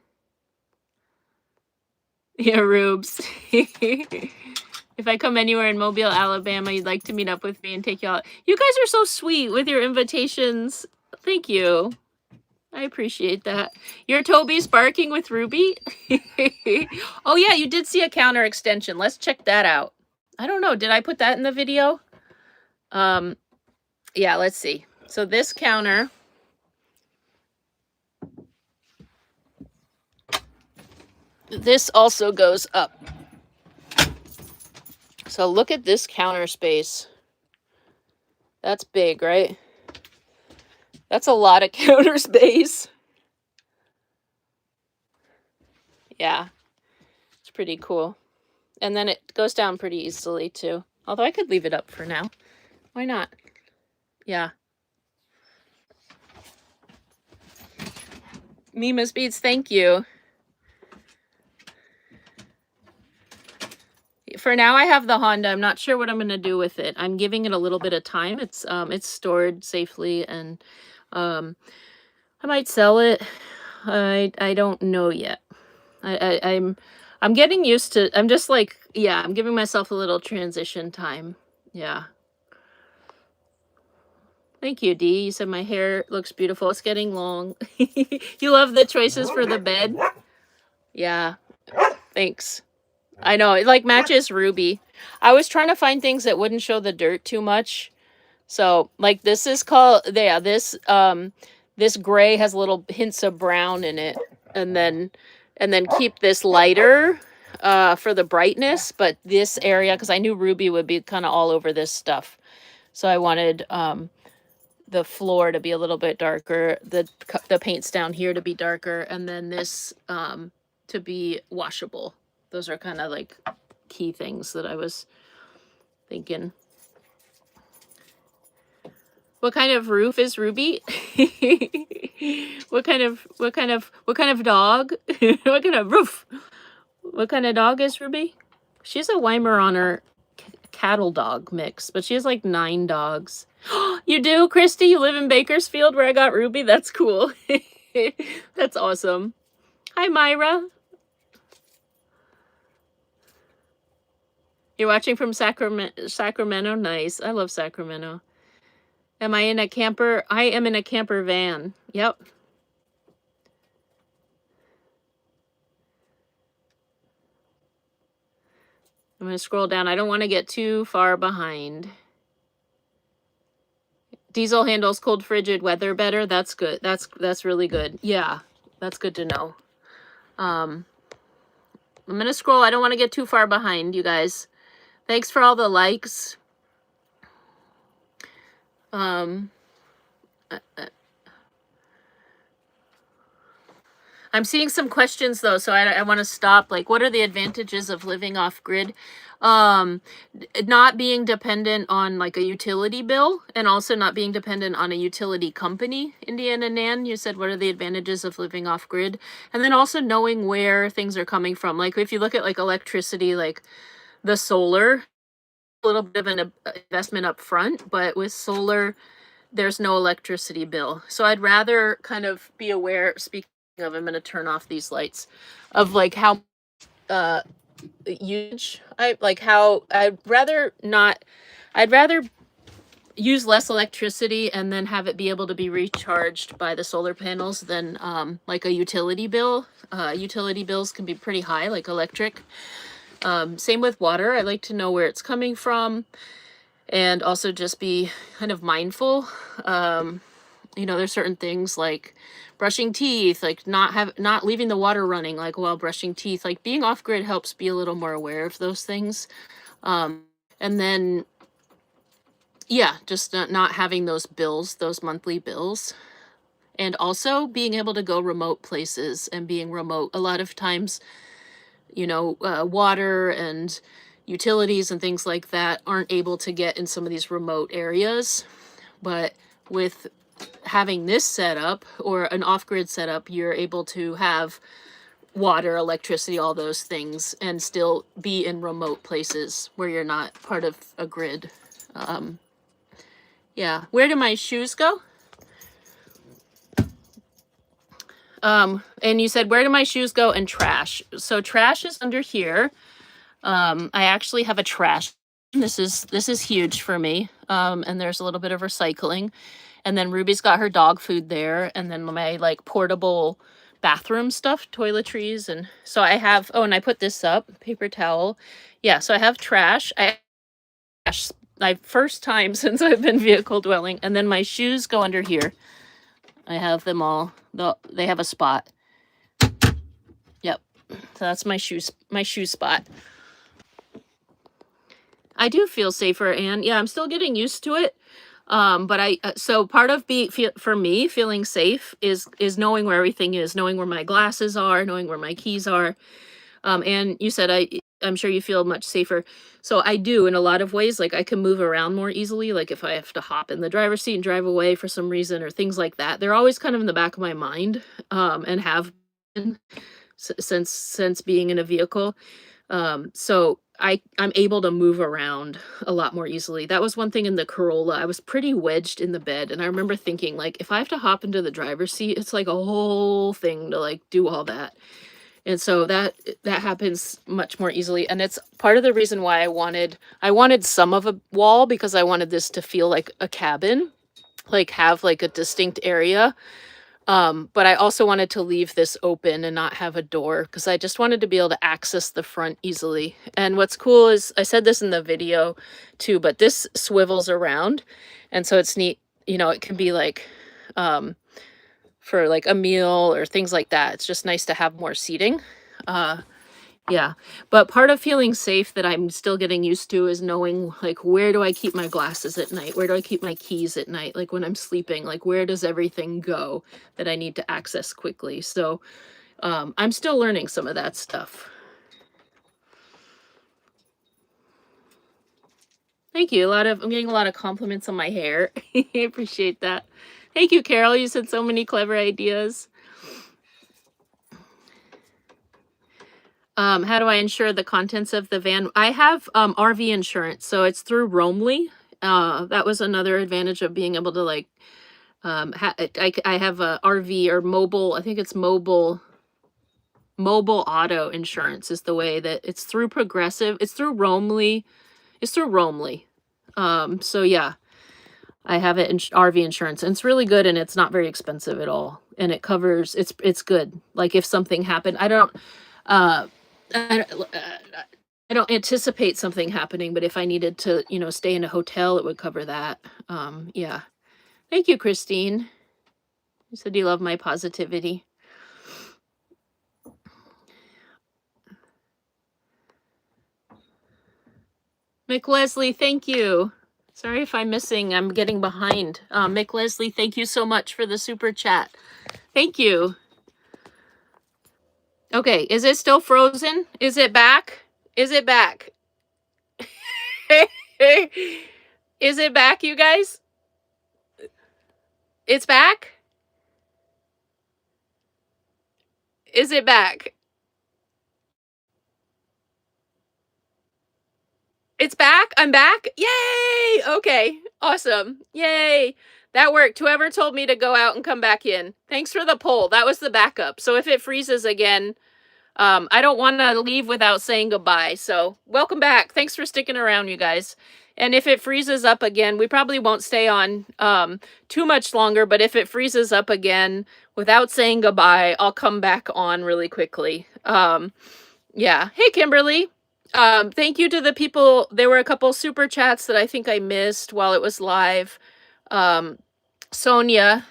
Yeah, Rubes. If I come anywhere in Mobile, Alabama, you'd like to meet up with me and take you out. You guys are so sweet with your invitations. Thank you. I appreciate that. Your Toby's barking with Ruby? Oh, yeah, you did see a counter extension. Let's check that out. I don't know. Did I put that in the video? Yeah, let's see. So this counter... This also goes up. So look at this counter space. That's big, right? That's a lot of counter space. Yeah, it's pretty cool. And then it goes down pretty easily too. Although I could leave it up for now. Why not? Yeah. Mima's Beats, thank you. For now, I have the Honda. I'm not sure what I'm going to do with it. I'm giving it a little bit of time. It's stored safely, and I might sell it. I don't know yet. I'm getting used to. I'm just like, yeah. I'm giving myself a little transition time. Yeah. Thank you, Dee. You said my hair looks beautiful. It's getting long. You love the choices for the bed. Yeah. Thanks. I know, it like matches Ruby. I was trying to find things that wouldn't show the dirt too much. So like this is called, yeah, this gray has little hints of brown in it. And then keep this lighter for the brightness. But this area, because I knew Ruby would be kind of all over this stuff. So I wanted the floor to be a little bit darker, the paints down here to be darker. And then this to be washable. Those are kind of like key things that I was thinking. What kind of roof is Ruby? What kind of dog? What kind of roof? What kind of dog is Ruby? She's a Weimaraner cattle dog mix, but she has like 9 dogs. You do, Christy? You live in Bakersfield where I got Ruby? That's cool. That's awesome. Hi, Myra. You're watching from Sacramento? Nice. I love Sacramento. Am I in a camper? I am in a camper van. Yep. I'm going to scroll down. I don't want to get too far behind. Diesel handles cold, frigid weather better. That's good. That's really good. Yeah, that's good to know. I'm going to scroll. I don't want to get too far behind, you guys. Thanks for all the likes. I'm seeing some questions though, so I want to stop. Like, what are the advantages of living off grid? Not being dependent on like a utility bill, and also not being dependent on a utility company. Indiana Nan, you said, what are the advantages of living off grid? And then also knowing where things are coming from. Like if you look at like electricity, like the solar, a little bit of an investment up front, but with solar, there's no electricity bill. So I'd rather kind of be aware, speaking of, I'm going to turn off these lights, of like how huge I'd rather use less electricity and then have it be able to be recharged by the solar panels than like a utility bill. Utility bills can be pretty high, like electric. Same with water. I like to know where it's coming from, and also just be kind of mindful. You know, there's certain things like brushing teeth, like not leaving the water running like while brushing teeth. Like being off grid helps be a little more aware of those things. And then, yeah, just not having those bills, those monthly bills. And also being able to go remote places and being remote. A lot of times, you know, water and utilities and things like that aren't able to get in some of these remote areas. But with having this setup or an off-grid setup, you're able to have water, electricity, all those things, and still be in remote places where you're not part of a grid. Yeah. Where do my shoes go? And you said, where do my shoes go? And trash. So trash is under here. I actually have a trash. This is huge for me. And there's a little bit of recycling. And then Ruby's got her dog food there. And then my like portable bathroom stuff, toiletries. And so I have, oh, and I put this up, paper towel. Yeah, so I have trash. My first time since I've been vehicle dwelling. And then my shoes go under here. I have them all. They have a spot. Yep. So that's my shoe spot. I do feel safer, and yeah, I'm still getting used to it. But so part of for me feeling safe is knowing where everything is, knowing where my glasses are, knowing where my keys are. And you said I'm sure you feel much safer. So I do in a lot of ways. Like I can move around more easily. Like if I have to hop in the driver's seat and drive away for some reason or things like that, they're always kind of in the back of my mind, and have been since being in a vehicle. So I'm able to move around a lot more easily. That was one thing in the Corolla. I was pretty wedged in the bed, and I remember thinking, like, if I have to hop into the driver's seat, it's like a whole thing to like do all that. And so that happens much more easily. And it's part of the reason why I wanted some of a wall, because I wanted this to feel like a cabin, like have like a distinct area. But I also wanted to leave this open and not have a door, because I just wanted to be able to access the front easily. And what's cool is, I said this in the video too, but this swivels around. And so it's neat, you know, it can be like, for like a meal or things like that. It's just nice to have more seating. Yeah, but part of feeling safe that I'm still getting used to is knowing, like, where do I keep my glasses at night? Where do I keep my keys at night? Like when I'm sleeping, like where does everything go that I need to access quickly? So I'm still learning some of that stuff. Thank you. I'm getting a lot of compliments on my hair. I appreciate that. Thank you, Carol. You said so many clever ideas. How do I insure the contents of the van? I have RV insurance, so it's through Roamly. That was another advantage of being able to like I have a RV or mobile. I think it's mobile auto insurance is the way that it's through Progressive. It's through Roamly. It's through Roamly. So yeah, I have it in RV insurance, and it's really good, and it's not very expensive at all, and it covers. It's good. Like if something happened, I don't. Uh, I, I don't anticipate something happening, but if I needed to, stay in a hotel, it would cover that. Yeah. Thank you, Christine. You said you love my positivity. Mick Leslie, thank you. Sorry if I'm missing. I'm getting behind. Mick Leslie, thank you so much for the super chat. Thank you. Okay, is it still frozen? Is it back? Is it back? Is it back, you guys? It's back? Is it back? It's back? I'm back? Yay! Okay, awesome. Yay! That worked. Whoever told me to go out and come back in. Thanks for the poll. That was the backup. So if it freezes again, I don't want to leave without saying goodbye. So welcome back. Thanks for sticking around, you guys. And if it freezes up again, we probably won't stay on too much longer. But if it freezes up again without saying goodbye, I'll come back on really quickly. Yeah. Hey, Kimberly. Thank you to the people. There were a couple super chats that I think I missed while it was live. Sonia,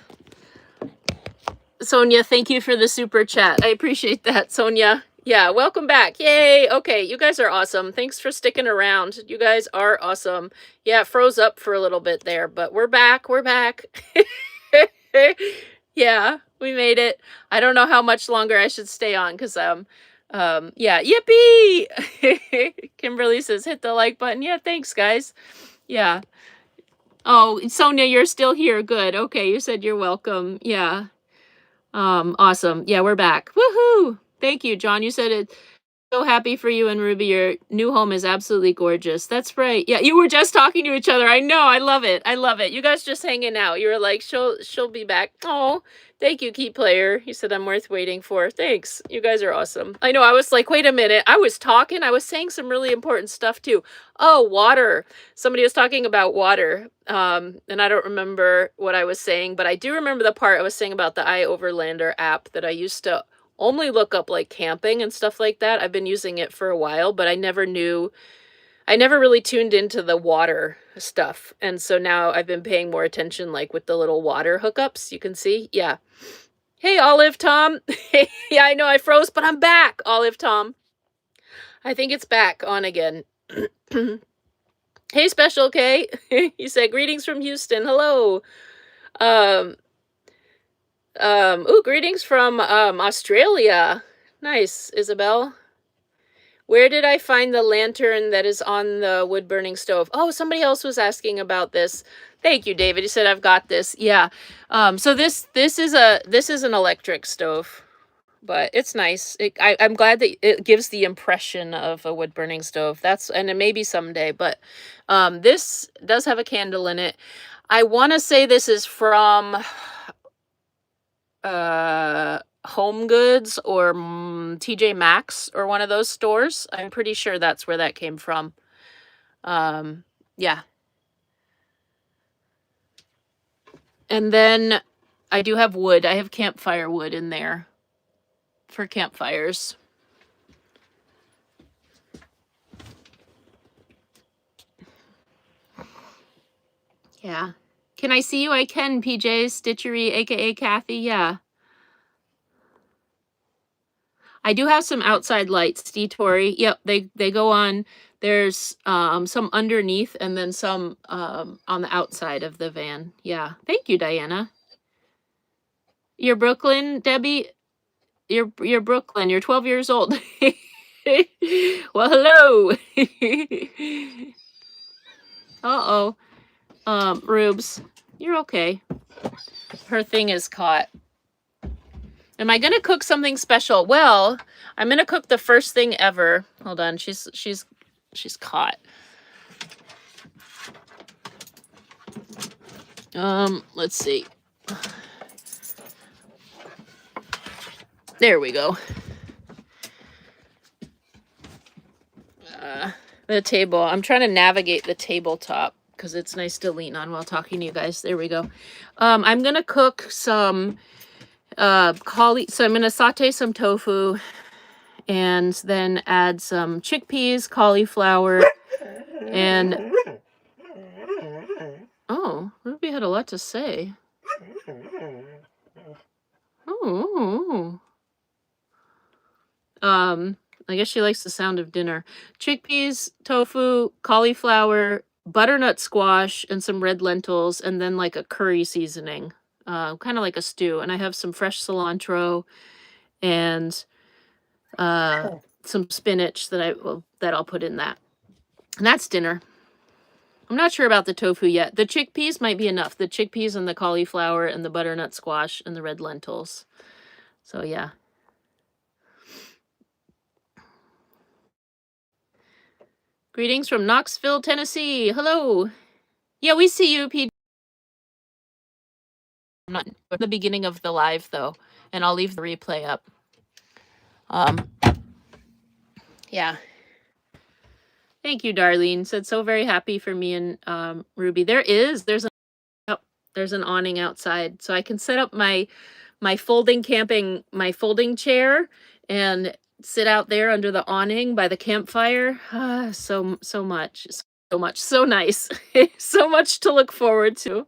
thank you for the super chat. I appreciate that, Sonia. Yeah, welcome back. Yay. Okay, you guys are awesome. Thanks for sticking around. You guys are awesome. Yeah, it froze up for a little bit there, but we're back. We're back. Yeah, we made it. I don't know how much longer I should stay on because yeah, yippee. Kimberly says hit the like button. Yeah, thanks guys. Yeah. Oh, Sonia, you're still here. Good. Okay, you said you're welcome. Yeah. Awesome. Yeah, we're back. Woohoo! Thank you, John. You said it. So happy for you and Ruby. Your new home is absolutely gorgeous. That's right. Yeah, you were just talking to each other. I know. I love it. I love it. You guys just hanging out. You were like, she'll be back. Oh, thank you, Key Player. You said I'm worth waiting for. Thanks. You guys are awesome. I know. I was like, wait a minute. I was talking. I was saying some really important stuff too. Oh, water. Somebody was talking about water. And I don't remember what I was saying, but I do remember the part I was saying about the iOverlander app that I used to only look up like camping and stuff like that. I've been using it for a while, but I never really tuned into the water stuff. And so now I've been paying more attention like with the little water hookups, you can see. Yeah. Hey, Olive Tom. Yeah, I know I froze, but I'm back, Olive Tom. I think it's back on again. Hey, Special K. You said greetings from Houston. Hello. Greetings from Australia. Nice, Isabel. Where did I find the lantern that is on the wood burning stove? Oh, somebody else was asking about this. Thank you, David. He said I've got this. Yeah. So this is an electric stove, but it's nice. I'm glad that it gives the impression of a wood burning stove. And it may be someday, but this does have a candle in it. I want to say this is from Home Goods or TJ Maxx or one of those stores. I'm pretty sure that's where that came from. Yeah. And then I do have wood. I have campfire wood in there for campfires. Yeah. Can I see you? I can, PJ Stitchery, aka Kathy. Yeah. I do have some outside lights, Tori. Yep, they go on. There's some underneath and then some on the outside of the van. Yeah. Thank you, Diana. You're Brooklyn, Debbie? you're Brooklyn. You're 12 years old. Well, hello. Uh-oh. Rubes, you're okay. Her thing is caught. Am I gonna cook something special? Well, I'm gonna cook the first thing ever. Hold on, she's caught. Let's see. There we go. The table. I'm trying to navigate the tabletop because it's nice to lean on while talking to you guys. There we go. I'm gonna cook some so I'm gonna saute some tofu and then add some chickpeas, cauliflower, and oh, Ruby had a lot to say. Oh. I guess she likes the sound of dinner. Chickpeas, tofu, cauliflower, butternut squash, and some red lentils, and then like a curry seasoning. Kind of like a stew. And I have some fresh cilantro and some spinach that I'll put in that. And that's dinner. I'm not sure about the tofu yet. The chickpeas might be enough. The chickpeas and the cauliflower and the butternut squash and the red lentils. So yeah. Greetings from Knoxville, Tennessee. Hello. Yeah, we see you, Pete. I'm not at the beginning of the live though, and I'll leave the replay up. Yeah. Thank you, Darlene. Said so very happy for me and Ruby. There's an awning outside, so I can set up my folding chair and sit out there under the awning by the campfire. So much, so nice. So much to look forward to.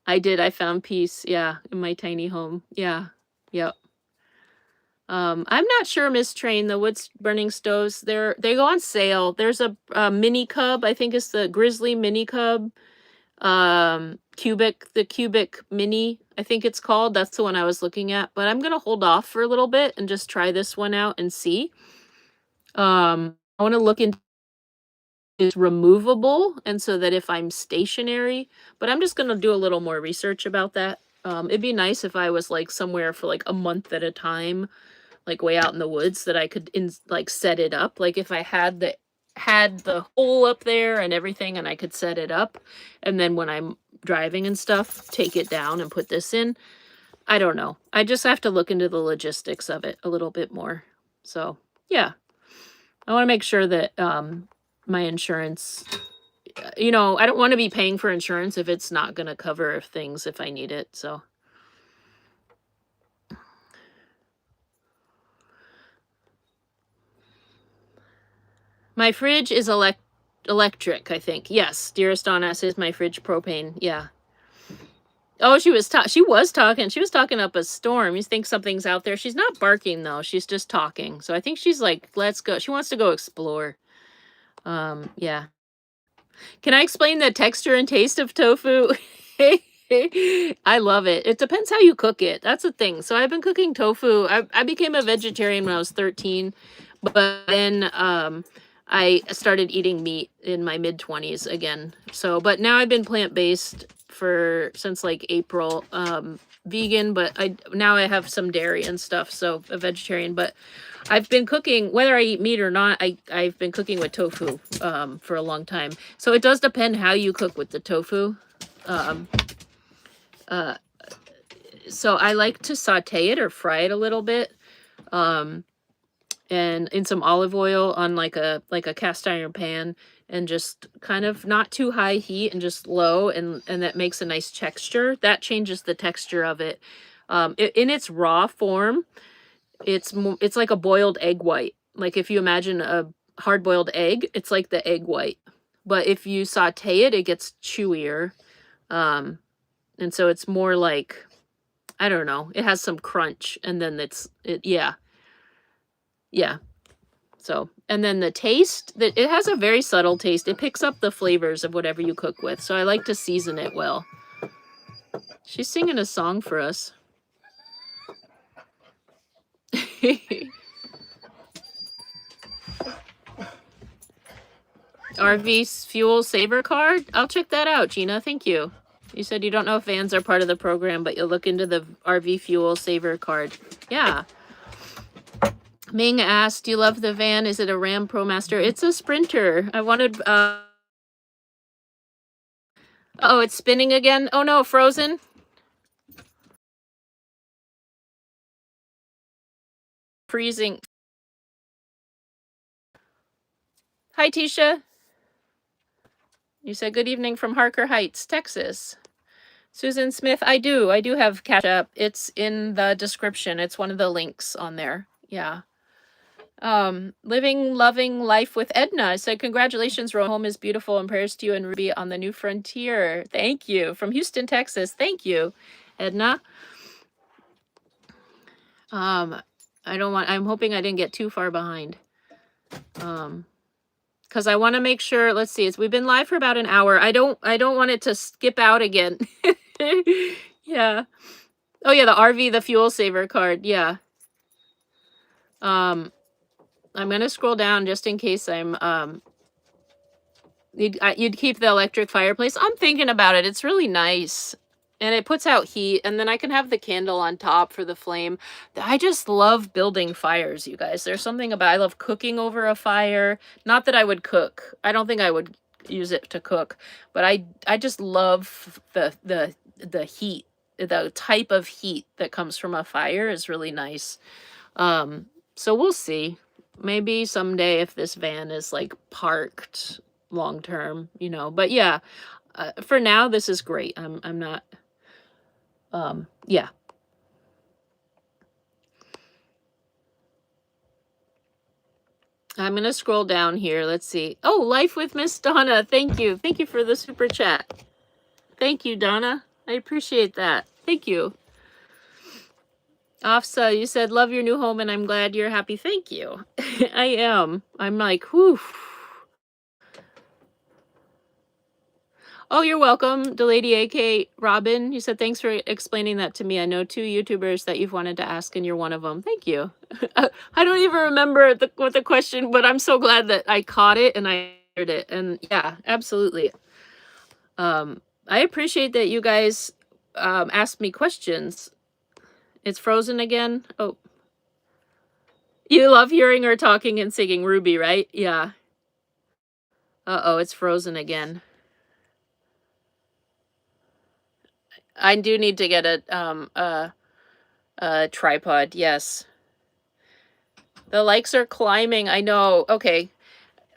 I found peace, yeah, in my tiny home. Yeah. Yep. I'm not sure, Miss Train, the wood burning stoves, they go on sale. There's a mini cub, I think it's the Grizzly mini cub. The cubic mini, I think it's called. That's the one I was looking at, but I'm gonna hold off for a little bit and just try this one out and see. I want to look into is removable, and so that if I'm stationary, but I'm just gonna do a little more research about that. It'd be nice if I was like somewhere for like a month at a time, like way out in the woods, that I could like set it up. Like if I had the hole up there and everything, and I could set it up, and then when I'm driving and stuff, take it down and put this in. I don't know. I just have to look into the logistics of it a little bit more. So yeah, I want to make sure that my insurance, I don't want to be paying for insurance if it's not going to cover things if I need it. So my fridge is electric, I think. Yes, dearest Donna says my fridge propane. Yeah. Oh, she was talking. She was talking up a storm. You think something's out there. She's not barking though. She's just talking. So I think she's like, let's go. She wants to go explore. Yeah. Can I explain the texture and taste of tofu? I love it. It depends how you cook it. That's the thing. So I've been cooking tofu. I became a vegetarian when I was 13, but then I started eating meat in my mid-20s again. So, but now I've been plant-based since like April. Vegan, but now I have some dairy and stuff, so a vegetarian. But I've been cooking, whether I eat meat or not, I've been cooking with tofu for a long time. So it does depend how you cook with the tofu. So I like to saute it or fry it a little bit. And in some olive oil on like a cast iron pan, and just kind of not too high heat and just low, and that makes a nice texture. That changes the texture of it. In its raw form, it's like a boiled egg white. Like if you imagine a hard-boiled egg, it's like the egg white. But if you saute it, it gets chewier. And so it's more like, I don't know, it has some crunch, and then yeah. So, and then the taste, it has a very subtle taste. It picks up the flavors of whatever you cook with. So I like to season it well. She's singing a song for us. RV fuel saver card? I'll check that out, Gina. Thank you. You said you don't know if vans are part of the program, but you'll look into the RV fuel saver card. Yeah. Ming asked, do you love the van? Is it a Ram ProMaster? It's a Sprinter. I wanted... Oh, it's spinning again? Oh no, frozen? Freezing. Hi, Tisha. You said good evening from Harker Heights, Texas. Susan Smith, I do have Cash App. It's in the description. It's one of the links on there. Yeah. Living, loving life with Edna. I said, congratulations, Rowan. Home is beautiful, and prayers to you and Ruby on the new frontier. Thank you. From Houston, Texas. Thank you, Edna. I'm hoping I didn't get too far behind. Because I want to make sure, let's see, we've been live for about an hour. I don't want it to skip out again. Yeah. Oh yeah, the RV, the fuel saver card. Yeah. I'm gonna scroll down just in case you'd keep the electric fireplace. I'm thinking about it. It's really nice. And it puts out heat, and then I can have the candle on top for the flame. I just love building fires, you guys. There's something about, I love cooking over a fire. Not that I would cook. I don't think I would use it to cook, but I just love the heat. The type of heat that comes from a fire is really nice. So we'll see. Maybe someday if this van is like parked long term, you know. But yeah, for now this is great. I'm not. Yeah. I'm going to scroll down here. Let's see. Oh, Life with Miss Donna. Thank you. Thank you for the super chat. Thank you, Donna. I appreciate that. Thank you. Afsa, you said, love your new home and I'm glad you're happy. Thank you. I am. I'm like, whew. Oh, you're welcome, Delady AK Robin. You said, thanks for explaining that to me. I know 2 YouTubers that you've wanted to ask, and you're one of them. Thank you. I don't even remember what the question, but I'm so glad that I caught it and I heard it. And yeah, absolutely. I appreciate that you guys asked me questions. It's frozen again. Oh, you love hearing her talking and singing, Ruby, right? Yeah. Uh-oh, it's frozen again. I do need to get a tripod. Yes. The likes are climbing. I know. Okay.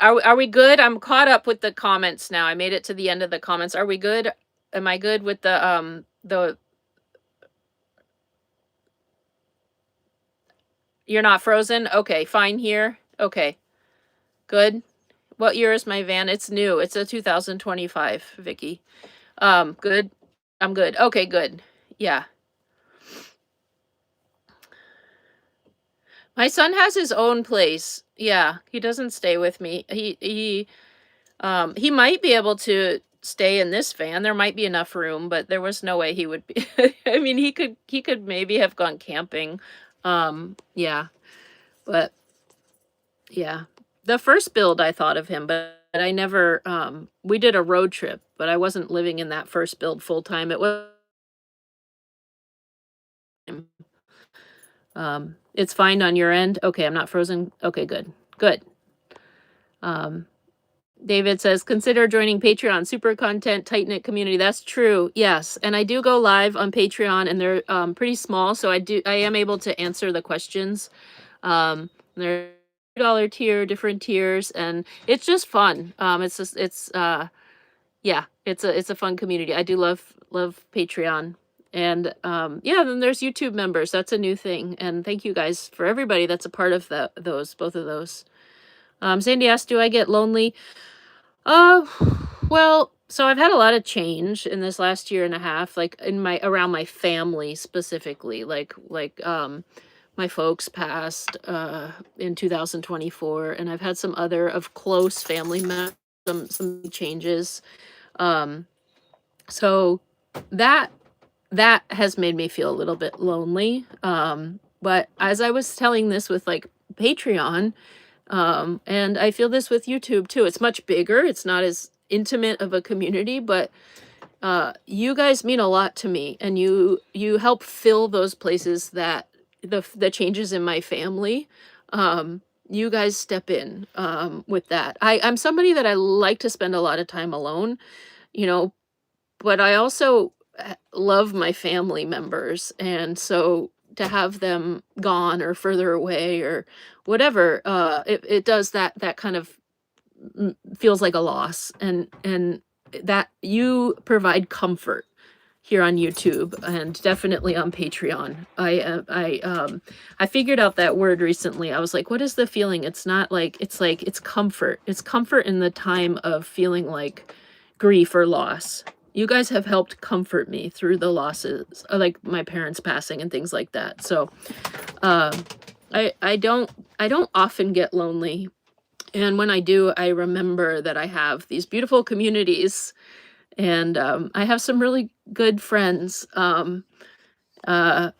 Are we good? I'm caught up with the comments now. I made it to the end of the comments. Are we good? Am I good with the you're not frozen? Okay, fine here. Okay. Good. What year is my van? It's new. It's a 2025, Vicky. Good. I'm good. Okay, good. Yeah. My son has his own place. Yeah, he doesn't stay with me. He might be able to stay in this van. There might be enough room, but there was no way he would be. I mean, he could maybe have gone camping. Yeah. But yeah. The first build I thought of him, but I never we did a road trip, but I wasn't living in that first build full time. It was it's fine on your end. Okay, I'm not frozen. Okay, good. Good. David says, consider joining Patreon. Super content, tight-knit community. That's true. Yes. And I do go live on Patreon, and they're pretty small, so I am able to answer the questions. They're $2 tier, different tiers, and it's just fun. Yeah, it's a fun community. I do love Patreon. And yeah, then there's YouTube members. That's a new thing. And thank you guys for everybody that's a part of both of those. Sandy asked, do I get lonely? Well, so I've had a lot of change in this last year and a half, like around my family specifically, like my folks passed in 2024, and I've had some other of close family members, some changes. So that has made me feel a little bit lonely. But as I was telling this with like Patreon, and I feel this with YouTube too. It's much bigger. It's not as intimate of a community, but you guys mean a lot to me, and you help fill those places that the changes in my family. You guys step in with that. I'm somebody that I like to spend a lot of time alone, you know, but I also love my family members, and so to have them gone or further away or whatever, it does that kind of feels like a loss, and that you provide comfort here on YouTube and definitely on Patreon. I figured out that word recently. I was like, what is the feeling? It's not like it's comfort. It's comfort in the time of feeling like grief or loss. You guys have helped comfort me through the losses, like my parents passing and things like that. So um I don't often get lonely. And when I do, I remember that I have these beautiful communities, and I have some really good friends uh,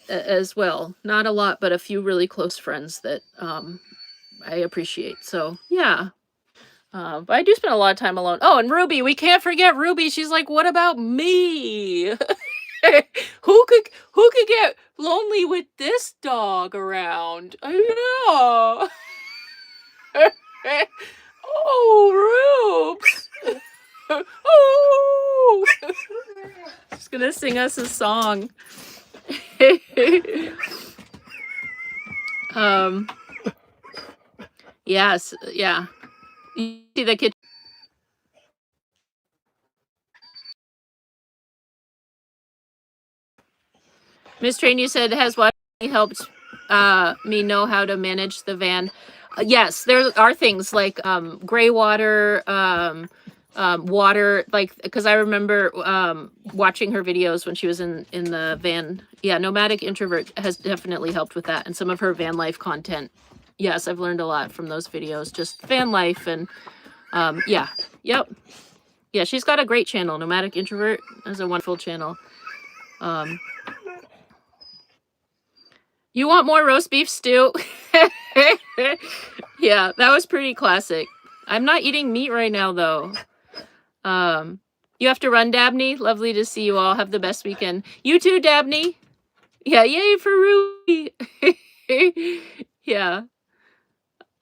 as well. Not a lot, but a few really close friends that I appreciate. So yeah, but I do spend a lot of time alone. Oh, and Ruby, we can't forget Ruby. She's like, "What about me? who could get lonely with this dog around?" I know. Oh, Rubes. Oh. She's gonna sing us a song. um yes, yeah. You see the kitchen. Miss Train, you said, has what helped me know how to manage the van? Yes, there are things like gray water, water, like, because I remember watching her videos when she was in the van. Yeah, Nomadic Introvert has definitely helped with that, and some of her van life content. Yes, I've learned a lot from those videos, just van life, and yeah, yep. Yeah, she's got a great channel. Nomadic Introvert has a wonderful channel. You want more roast beef stew? Yeah, that was pretty classic. I'm not eating meat right now, though. You have to run, Dabney. Lovely to see you all. Have the best weekend. You too, Dabney. Yeah, yay for Ruby. Yeah.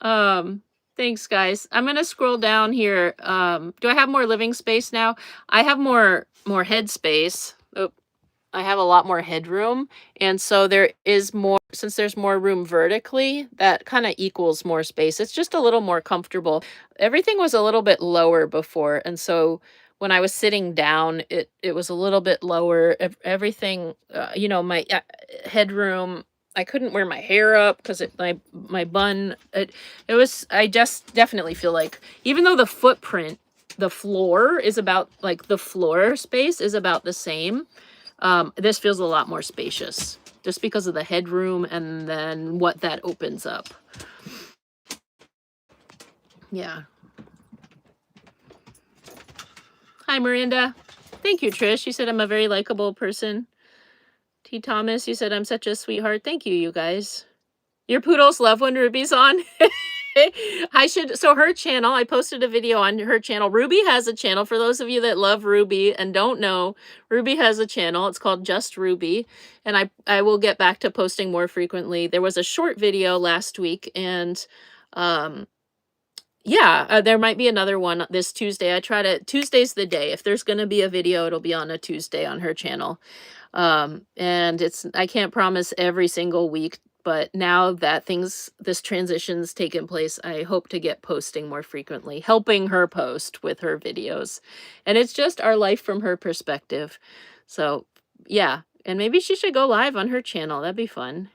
Thanks, guys. I'm gonna scroll down here. Do I have more living space now? I have more head space. Oh, I have a lot more headroom, and so there is more, since there's more room vertically, that kind of equals more space. It's just a little more comfortable. Everything was a little bit lower before, and so when I was sitting down, it was a little bit lower. Everything, my headroom. I couldn't wear my hair up because my bun. It was. I just definitely feel like, even though the footprint, the floor is about, like, the floor space is about the same, this feels a lot more spacious just because of the headroom and then what that opens up. Yeah. Hi, Miranda. Thank you, Trish. You said I'm a very likable person. T. Thomas, you said I'm such a sweetheart. Thank you, you guys. Your poodles love when Ruby's on. So her channel, I posted a video on her channel. Ruby has a channel. For those of you that love Ruby and don't know, Ruby has a channel. It's called Just Ruby. And I will get back to posting more frequently. There was a short video last week, and yeah, there might be another one this Tuesday. Tuesday's the day. If there's going to be a video, it'll be on a Tuesday on her channel. And I can't promise every single week, but now that this transition's taken place, I hope to get posting more frequently, helping her post with her videos. And it's just our life from her perspective. So yeah, and maybe she should go live on her channel. That'd be fun.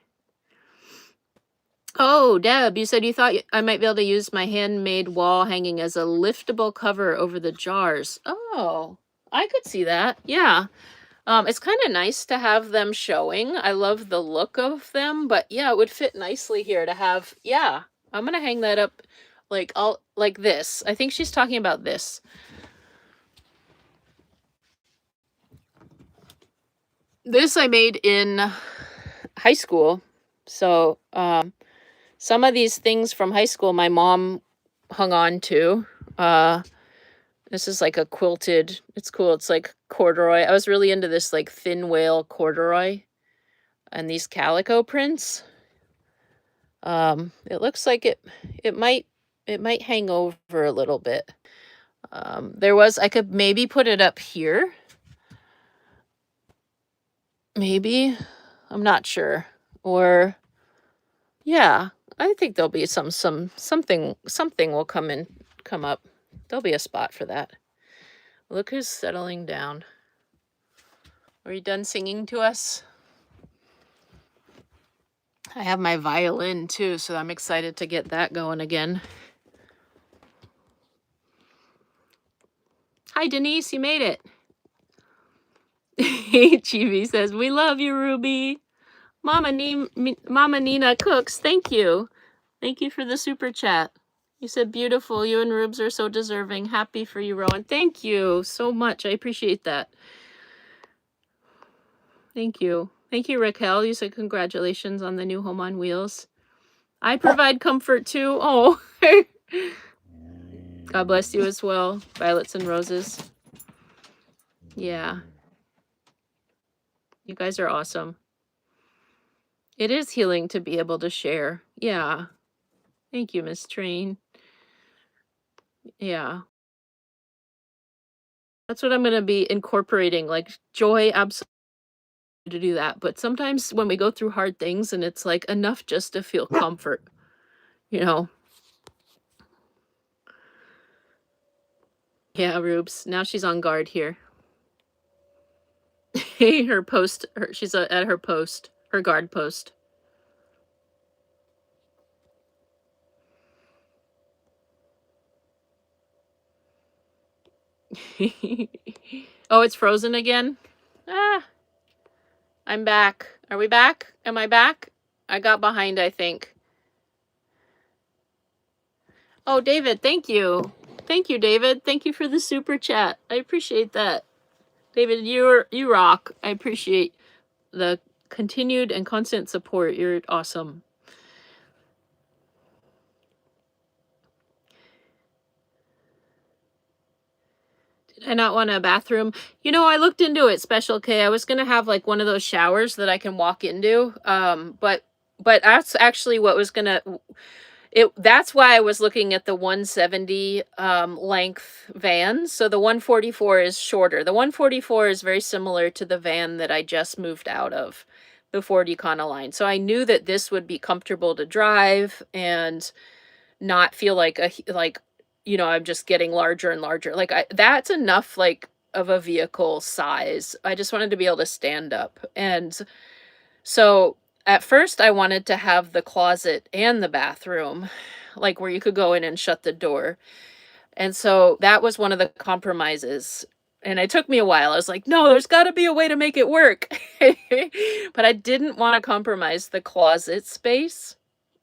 Oh, Deb, you said you thought I might be able to use my handmade wall hanging as a liftable cover over the jars. Oh, I could see that. Yeah. It's kind of nice to have them showing. I love the look of them, but yeah, it would fit nicely here to have. Yeah, I'm gonna hang that up like this. I think she's talking about this. This I made in high school. So some of these things from high school my mom hung on to. This is like a quilted, it's cool. It's like corduroy. I was really into this like thin wale corduroy and these calico prints. It looks like it might hang over a little bit. I could maybe put it up here. Maybe. I'm not sure. Or yeah, I think there'll be something will come up. There'll be a spot for that. Look who's settling down. Are you done singing to us? I have my violin too, so I'm excited to get that going again. Hi, Denise, you made it. Chibi says, we love you, Ruby. Mama Nina Cooks, thank you. Thank you for the super chat. You said beautiful. You and Rubes are so deserving. Happy for you, Rowan. Thank you so much. I appreciate that. Thank you. Thank you, Raquel. You said congratulations on the new home on wheels. I provide comfort too. Oh, God bless you as well. Violets and roses. Yeah. You guys are awesome. It is healing to be able to share. Yeah. Thank you, Miss Train. Yeah. That's what I'm going to be incorporating, like joy, absolutely, to do that. But sometimes when we go through hard things and it's like enough just to feel comfort, you know? Yeah, Rubes. Now she's on guard here. Her post, she's at her post, her guard post. Oh, it's frozen again? Ah, I'm back. Are we back? Am I back? I got behind, I think. Oh, David, thank you. Thank you, David. Thank you for the super chat. I appreciate that. David, you rock. I appreciate the continued and constant support. You're awesome. Did I not want a bathroom? You know, I looked into it, Special K. I was gonna have like one of those showers that I can walk into. But that's actually what was gonna that's why I was looking at the 170 length van. So the 144 is shorter. The 144 is very similar to the van that I just moved out of, the Ford Econoline. So I knew that this would be comfortable to drive and not feel like I'm just getting larger and larger. Like that's enough like of a vehicle size. I just wanted to be able to stand up. And so at first I wanted to have the closet and the bathroom, like where you could go in and shut the door. And so that was one of the compromises. And it took me a while. I was like, no, there's got to be a way to make it work. But I didn't want to compromise the closet space.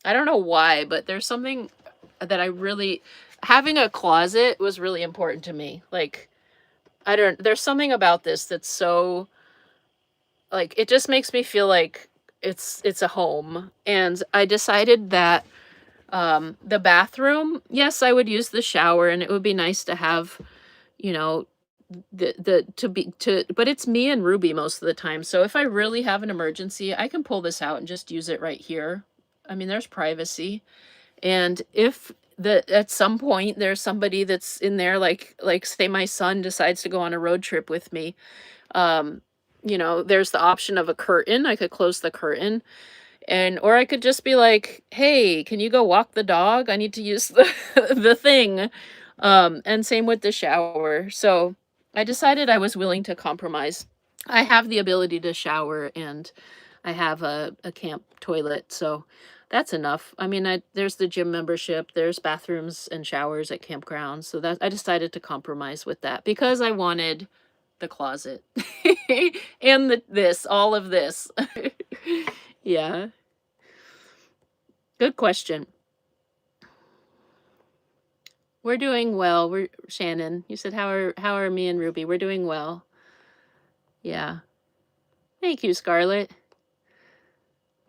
I don't know why, but there's something that having a closet was really important to me. Like, there's something about this that's so, like, it just makes me feel like it's a home. And I decided that the bathroom, yes, I would use the shower and it would be nice to have, you know, but it's me and Ruby most of the time. So if I really have an emergency, I can pull this out and just use it right here. I mean, there's privacy. And if at some point there's somebody that's in there, like say my son decides to go on a road trip with me, there's the option of a curtain. I could close the curtain. Or I could just be like, hey, can you go walk the dog? I need to use the thing. And same with the shower. So I decided I was willing to compromise. I have the ability to shower and I have a camp toilet. So that's enough. I mean, there's the gym membership, there's bathrooms and showers at campgrounds. So that I decided to compromise with that because I wanted the closet and all of this. Yeah. Good question. We're doing well. Shannon. You said how are me and Ruby? We're doing well. Yeah. Thank you, Scarlett.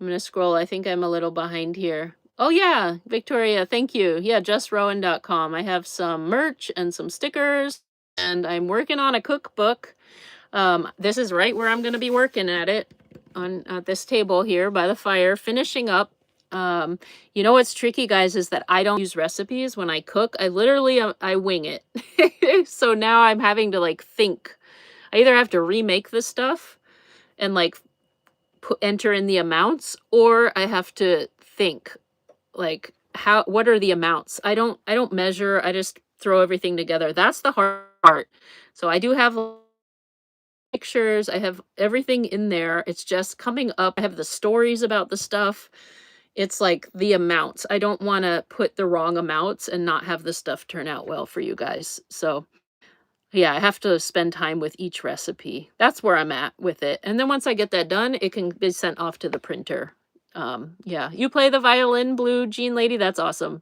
I'm going to scroll. I think I'm a little behind here. Oh, yeah, Victoria, thank you. Yeah, justrowan.com. I have some merch and some stickers, and I'm working on a cookbook. This is right where I'm going to be working at it, on this table here by the fire, finishing up. You know what's tricky, guys, is that I don't use recipes when I cook. I literally, I wing it. So now I'm having to like think. I either have to remake the stuff and like enter in the amounts, or I have to think like what are the amounts. I don't measure. I just throw everything together. That's the hard part. So I do have pictures, I have everything in there. It's just coming up. I have the stories about the stuff. It's like the amounts. I don't want to put the wrong amounts and not have the stuff turn out well for you guys. So yeah, I have to spend time with each recipe. That's where I'm at with it. And then once I get that done, it can be sent off to the printer. Yeah, you play the violin, Blue Jean Lady. That's awesome.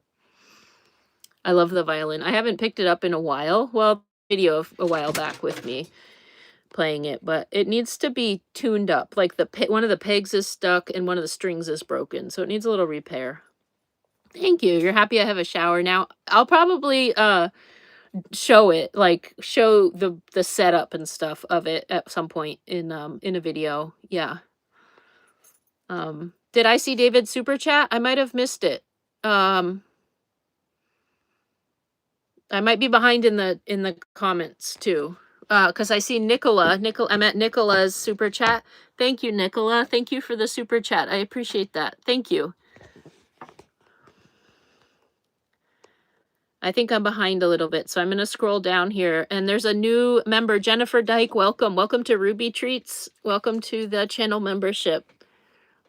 I love the violin. I haven't picked it up in a while. Well, video a while back with me playing it, but it needs to be tuned up. Like one of the pegs is stuck and one of the strings is broken, so it needs a little repair. Thank you. You're happy I have a shower now. I'll probably show it, like show the setup and stuff of it at some point in a video. Yeah. Did I see David's super chat? I might have missed it. I might be behind in the comments too. Because I see Nicola. I'm at Nicola's super chat. Thank you, Nicola. Thank you for the super chat. I appreciate that. Thank you. I think I'm behind a little bit, so I'm going to scroll down here. And there's a new member, Jennifer Dyke. Welcome. Welcome to Ruby Treats. Welcome to the channel membership.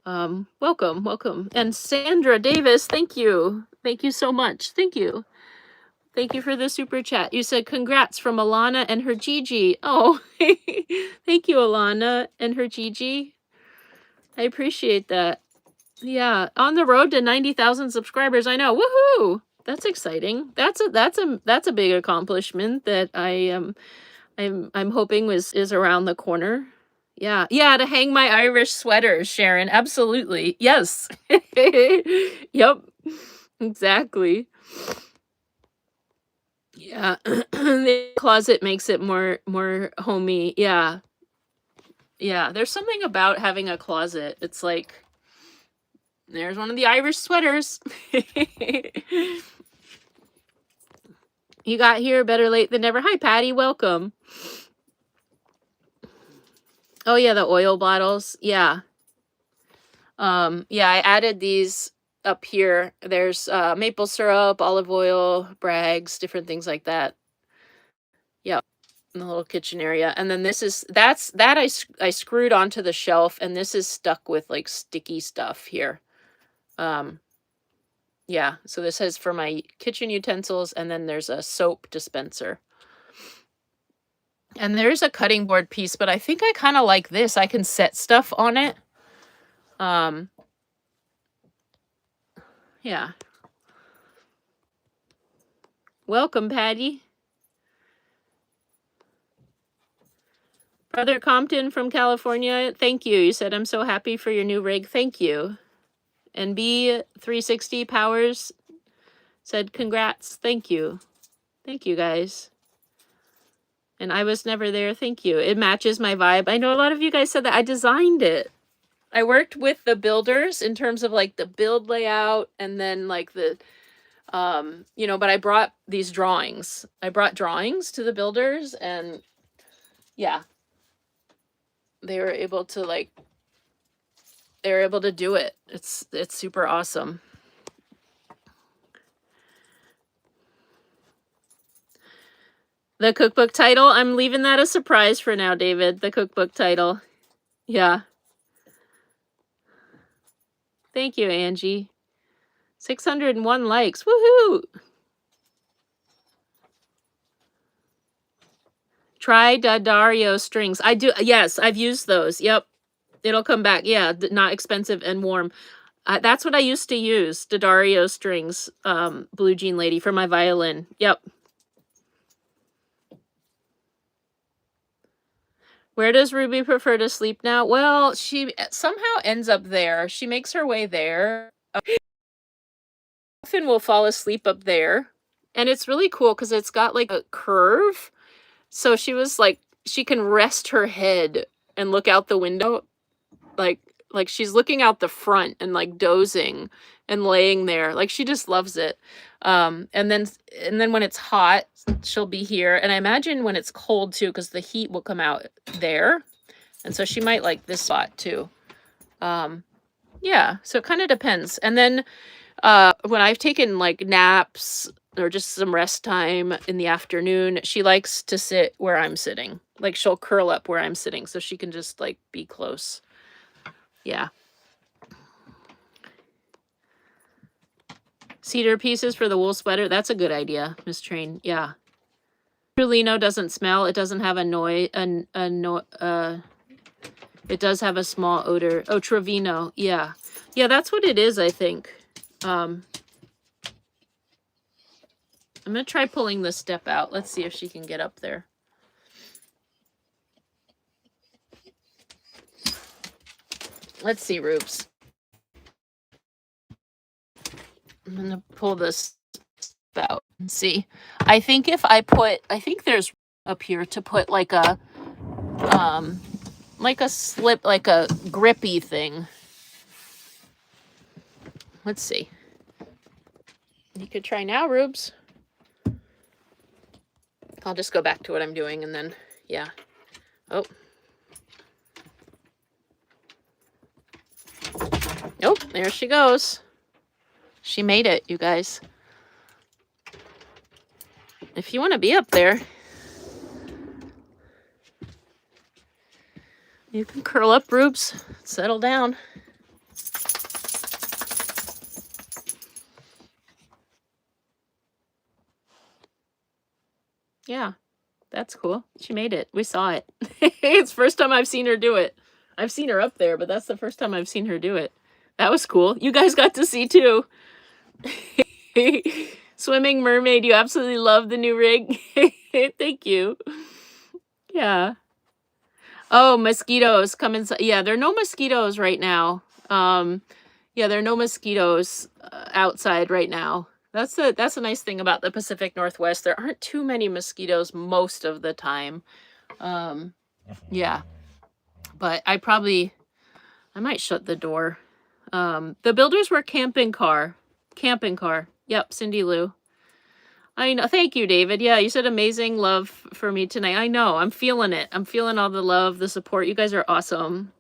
Welcome. And Sandra Davis, thank you. Thank you so much. Thank you. Thank you for the super chat. You said congrats from Alana and her Gigi. Oh, thank you, Alana and her Gigi. I appreciate that. Yeah, on the road to 90,000 subscribers. I know. Woohoo! That's exciting. That's a big accomplishment that I'm hoping is around the corner. Yeah, to hang my Irish sweaters, Sharon. Absolutely. Yes. Yep. Exactly. Yeah. The closet makes it more homey. Yeah. Yeah, there's something about having a closet. It's like, there's one of the Irish sweaters. You got here better late than never. Hi, Patty. Welcome. Oh, yeah, the oil bottles. Yeah. Yeah, I added these up here. There's maple syrup, olive oil, Bragg's, different things like that. Yeah, in the little kitchen area. And then I screwed onto the shelf, and this is stuck with like sticky stuff here. Yeah, so this is for my kitchen utensils, and then there's a soap dispenser. And there's a cutting board piece, but I think I kind of like this. I can set stuff on it. Yeah. Welcome, Patty. Brother Compton from California, thank you. You said, I'm so happy for your new rig. Thank you. And B360 Powers said, congrats. Thank you. Thank you, guys. And I was never there. Thank you. It matches my vibe. I know a lot of you guys said that. I designed it. I worked with the builders in terms of like the build layout, and then like the, but I brought these drawings. I brought drawings to the builders, and yeah, they were able to do it. It's super awesome. The cookbook title, I'm leaving that a surprise for now, David. The cookbook title. Yeah. Thank you, Angie. 601 likes. Woohoo! Try Daddario strings. I do. Yes, I've used those. Yep. It'll come back. Yeah, not expensive and warm. That's what I used to use. Daddario strings, Blue Jean Lady, for my violin. Yep. Where does Ruby prefer to sleep now? Well, she somehow ends up there. She makes her way there. Often will fall asleep up there. And it's really cool because it's got like a curve. So she was like, she can rest her head and look out the window. Like she's looking out the front and like dozing and laying there. Like she just loves it. And then when it's hot, she'll be here. And I imagine when it's cold too, because the heat will come out there. And so she might like this spot too. Yeah, so it kind of depends. And then when I've taken like naps or just some rest time in the afternoon, she likes to sit where I'm sitting. Like she'll curl up where I'm sitting so she can just like be close. Yeah. Cedar pieces for the wool sweater. That's a good idea, Miss Train. Yeah. Trulino doesn't smell. It doesn't have it does have a small odor. Oh, Trevino. Yeah. Yeah, that's what it is, I think. I'm going to try pulling the step out. Let's see if she can get up there. Let's see, Rubes. I'm going to pull this out and see. I think if I think there's up here to put like a slip, like a grippy thing. Let's see. You could try now, Rubes. I'll just go back to what I'm doing and then, yeah. Oh. Nope, there she goes. She made it, you guys. If you want to be up there, you can curl up, Rubes. Settle down. Yeah, that's cool. She made it. We saw it. It's the first time I've seen her do it. I've seen her up there, but that's the first time I've seen her do it. That was cool. You guys got to see too. Swimming mermaid, you absolutely love the new rig. Thank you. Yeah. Oh, mosquitoes come inside. Yeah, there are no mosquitoes right now. Yeah, there are no mosquitoes outside right now. That's a nice thing about the Pacific Northwest. There aren't too many mosquitoes most of the time. Yeah. But I might shut the door. The builders were camping car. Yep, Cindy Lou. I know. Thank you, David. Yeah, you said amazing love for me tonight. I know. I'm feeling it. I'm feeling all the love, the support. You guys are awesome.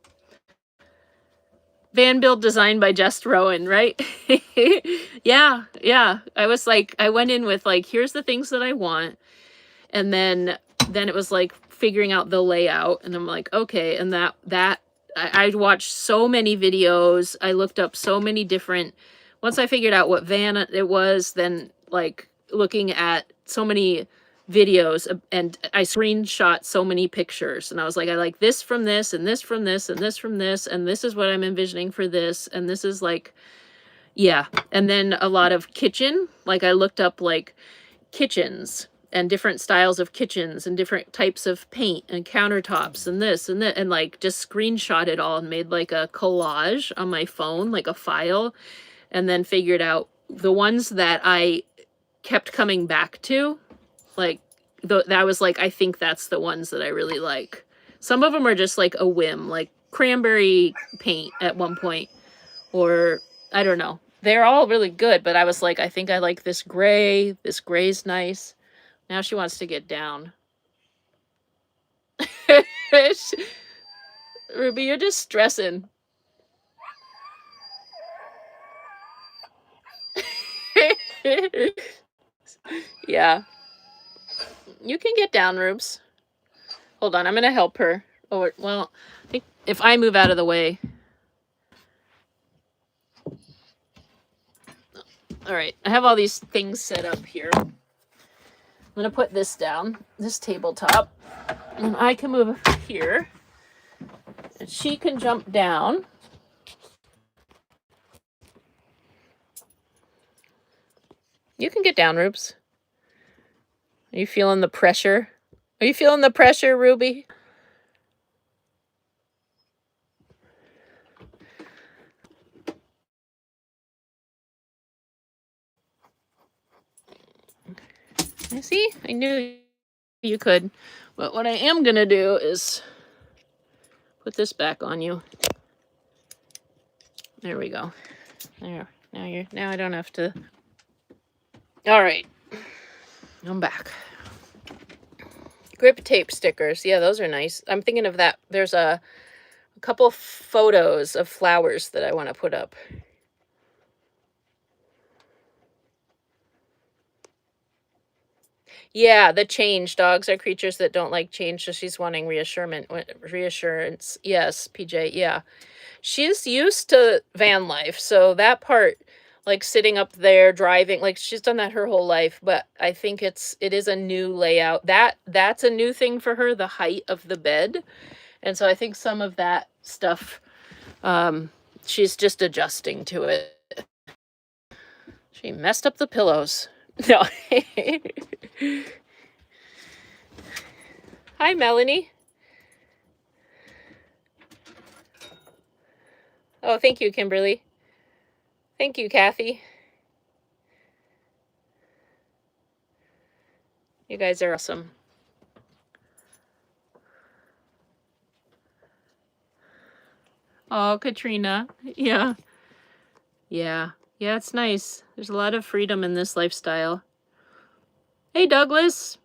Van build designed by Just Rowan, right? Yeah. I went in with like, here's the things that I want. And then it was like figuring out the layout. And I'm like, okay. And I watched so many videos. I looked up so many different, once I figured out what van it was, then like looking at so many videos and I screenshot so many pictures and I was like, I like this from this and this from this and this from this. And this is what I'm envisioning for this. And this is like, yeah. And then a lot of kitchen, like I looked up like kitchens and different styles of kitchens and different types of paint and countertops and this and that, and like just screenshot it all and made like a collage on my phone, like a file, and then figured out the ones that I kept coming back to, like that was like, I think that's the ones that I really like. Some of them are just like a whim, like cranberry paint at one point, or I don't know. They're all really good, but I was like, I think I like this gray. This gray's nice. Now she wants to get down. Ruby, you're just stressing. Yeah. You can get down, Rubes. Hold on, I'm going to help her. Oh, well, I think if I move out of the way. All right, I have all these things set up here. I'm going to put this down, this tabletop, and I can move here. And she can jump down. You can get down, Rubes. Are you feeling the pressure? Are you feeling the pressure, Ruby? See, I knew you could. But what I am going to do is put this back on you. There we go. There. Now I don't have to. All right. I'm back. Grip tape stickers. Yeah, those are nice. I'm thinking of that. There's a couple photos of flowers that I want to put up. Yeah, the change. Dogs are creatures that don't like change, so she's wanting reassurance. Yes, PJ. Yeah. She's used to van life, so that part, like sitting up there driving, like she's done that her whole life, but I think it is a new layout. That's a new thing for her, the height of the bed. And so I think some of that stuff she's just adjusting to it. She messed up the pillows. No. Hi, Melanie. Oh, thank you, Kimberly. Thank you, Kathy. You guys are awesome. Oh, Katrina. Yeah. Yeah. Yeah, it's nice. There's a lot of freedom in this lifestyle. Hey, Douglas.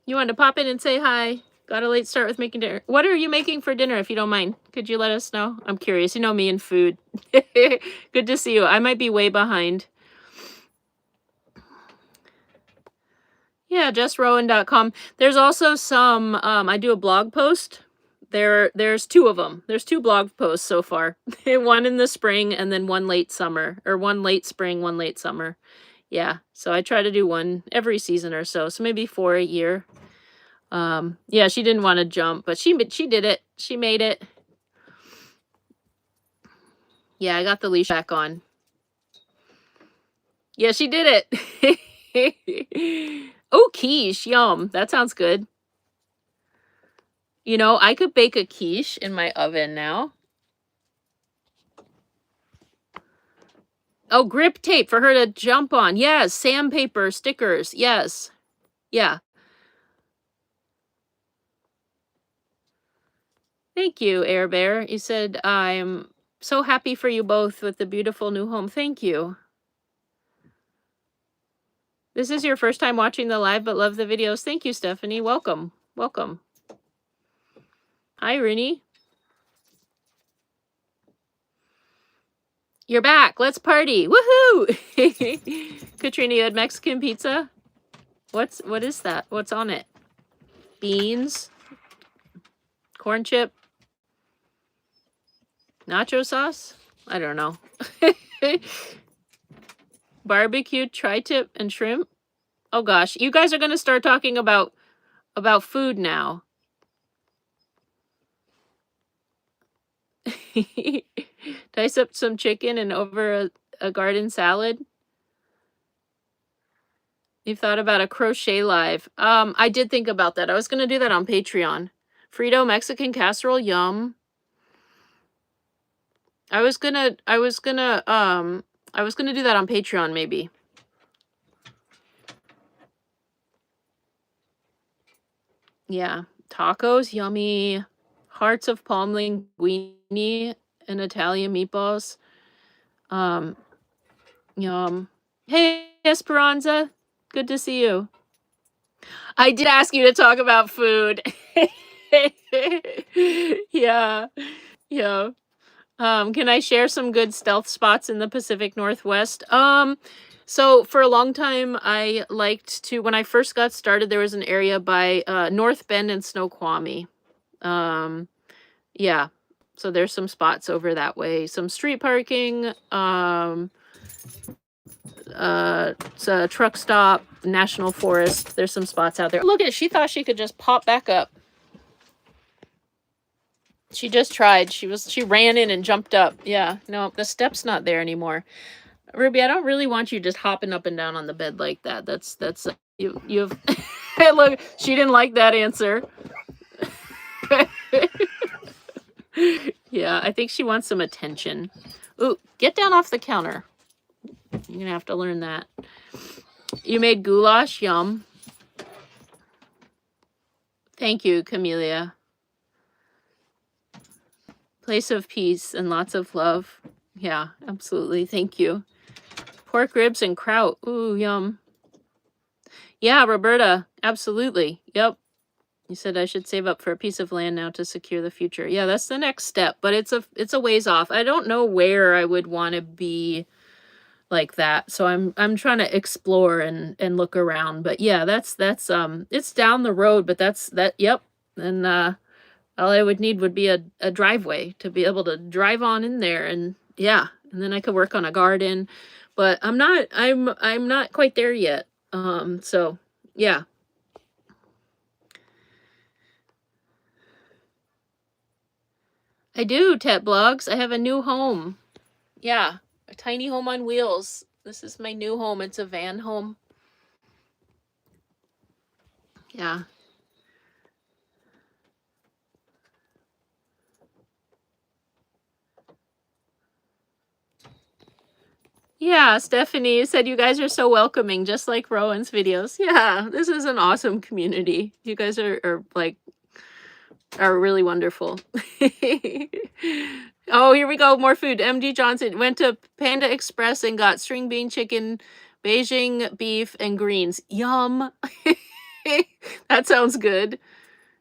You want to pop in and say hi? Got a late start with making dinner. What are you making for dinner, if you don't mind? Could you let us know? I'm curious. You know me and food. Good to see you. I might be way behind. Yeah, justrowan.com. There's also some, I do a blog post. There's two of them. There's two blog posts so far. One in the spring and then one late summer. Or one late spring, one late summer. Yeah, so I try to do one every season or so. So maybe 4 a year. Yeah, she didn't want to jump, but she did it. She made it. Yeah, I got the leash back on. Yeah, she did it. Oh, quiche. Yum. That sounds good. You know, I could bake a quiche in my oven now. Oh, grip tape for her to jump on. Yes, sandpaper, stickers. Yes. Yeah. Thank you, Air Bear. You said, I'm so happy for you both with the beautiful new home. Thank you. This is your first time watching the live, but love the videos. Thank you, Stephanie. Welcome. Welcome. Hi, Rooney. You're back. Let's party. Woohoo! Katrina, you had Mexican pizza? What is that? What's on it? Beans? Corn chip? Nacho sauce? I don't know. Barbecue, tri-tip, and shrimp? Oh gosh, you guys are going to start talking about food now. Dice up some chicken and over a garden salad. You've thought about a crochet live. I did think about that. I was going to do that on Patreon. Frito Mexican casserole, yum. I was gonna do that on Patreon, maybe. Yeah. Tacos, yummy. Hearts of palm linguine and Italian meatballs. Yum. Hey, Esperanza. Good to see you. I did ask you to talk about food. Yeah. Yeah. Can I share some good stealth spots in the Pacific Northwest? So for a long time, I liked to, when I first got started, there was an area by North Bend and Snoqualmie. Yeah. So there's some spots over that way. Some street parking. It's a truck stop, national forest. There's some spots out there. Look at it. She thought she could just pop back up. She just tried. She ran in and jumped up. Yeah. No, the step's not there anymore. Ruby, I don't really want you just hopping up and down on the bed like that. That's you've look, she didn't like that answer. Yeah, I think she wants some attention. Ooh, get down off the counter. You're gonna have to learn that. You made goulash? Yum. Thank you, Camellia. Place of peace and lots of love. Yeah, absolutely. Thank you. Pork ribs and kraut. Ooh, yum. Yeah, Roberta. Absolutely. Yep. You said I should save up for a piece of land now to secure the future. Yeah, that's the next step, but it's a ways off. I don't know where I would want to be like that. So I'm trying to explore and look around. But yeah, that's it's down the road, but yep. And all I would need would be a driveway to be able to drive on in there, and yeah, and then I could work on a garden. But I'm not quite there yet. So yeah. I do, Tet Blogs. I have a new home. Yeah, a tiny home on wheels. This is my new home. It's a van home. Yeah. Yeah, Stephanie said you guys are so welcoming, just like Rowan's videos. Yeah, this is an awesome community. You guys are like are really wonderful. Oh, here we go. More food. MD Johnson went to Panda Express and got string bean chicken, Beijing beef, and greens. Yum. That sounds good.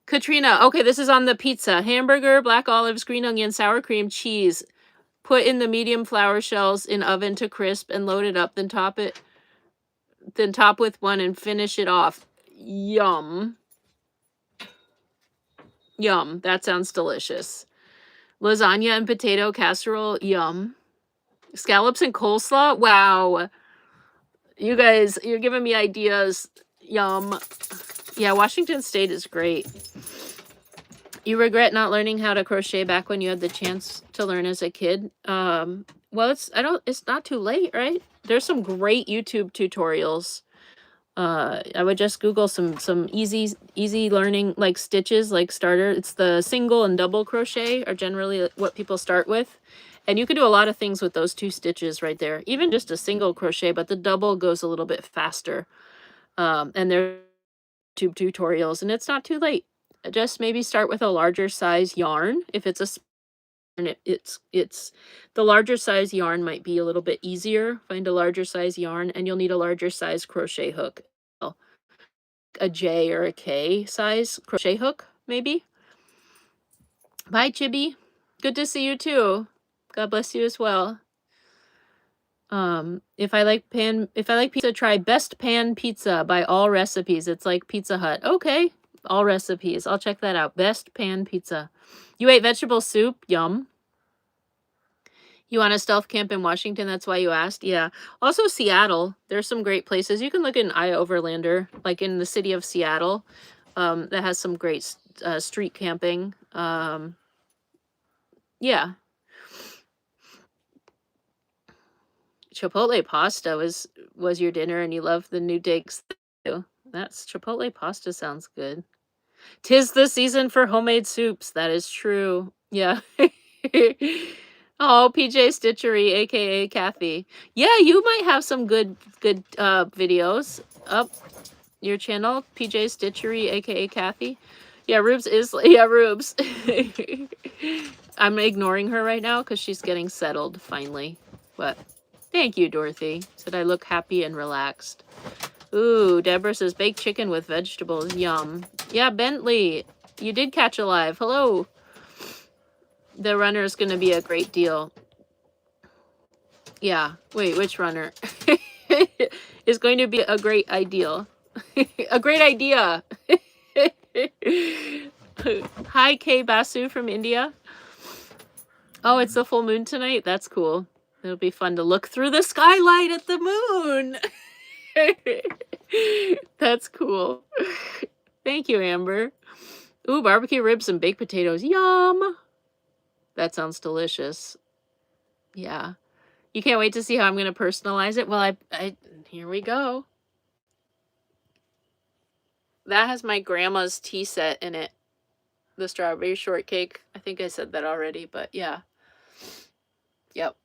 Katrina, okay, this is on the pizza. Hamburger, black olives, green onion, sour cream, cheese. Put in the medium flour shells in oven to crisp and load it up, then top with one and finish it off. Yum. Yum. That sounds delicious. Lasagna and potato casserole. Yum. Scallops and coleslaw. Wow. You guys, you're giving me ideas. Yum. Yeah, Washington State is great. You regret not learning how to crochet back when you had the chance to learn as a kid? Well, it's not too late, right? There's some great YouTube tutorials. I would just Google some easy learning, like stitches, like starter. It's the single and double crochet are generally what people start with. And you can do a lot of things with those 2 stitches right there. Even just a single crochet, but the double goes a little bit faster. And there's YouTube tutorials, and it's not too late. Just maybe start with a larger size yarn. If it's it's the larger size yarn might be a little bit easier. Find a larger size yarn, and you'll need a larger size crochet hook. A J or a K size crochet hook, maybe. Bye, Chibi. Good to see you too. God bless you as well. If I like pizza, try Best Pan Pizza by All Recipes. It's like Pizza Hut. Okay, All Recipes. I'll check that out. Best Pan Pizza. You ate vegetable soup? Yum. You want a stealth camp in Washington? That's why you asked? Yeah. Also, Seattle. There's some great places. You can look in iOverlander, like in the city of Seattle. That has some great street camping. Yeah. Chipotle pasta was your dinner, and you love the new digs too. That's Chipotle pasta sounds good. 'Tis the season for homemade soups. That is true. Yeah. Oh, PJ Stitchery, aka Kathy. Yeah, you might have some good videos up your channel, PJ Stitchery, aka Kathy. Yeah, Rubes. I'm ignoring her right now because she's getting settled finally. But thank you, Dorothy. Said I look happy and relaxed. Ooh, Deborah says baked chicken with vegetables. Yum. Yeah, Bentley, you did catch alive. Hello. The runner is going to be a great deal. Yeah. Wait, which runner? Is going to be a great ideal. A great idea. Hi, K Basu from India. Oh, it's the full moon tonight? That's cool. It'll be fun to look through the skylight at the moon. That's cool. Thank you, Amber. Ooh, barbecue ribs and baked potatoes. Yum. That sounds delicious. Yeah. You can't wait to see how I'm going to personalize it. Well, here we go. That has my grandma's tea set in it. The strawberry shortcake. I think I said that already, but yeah. Yep.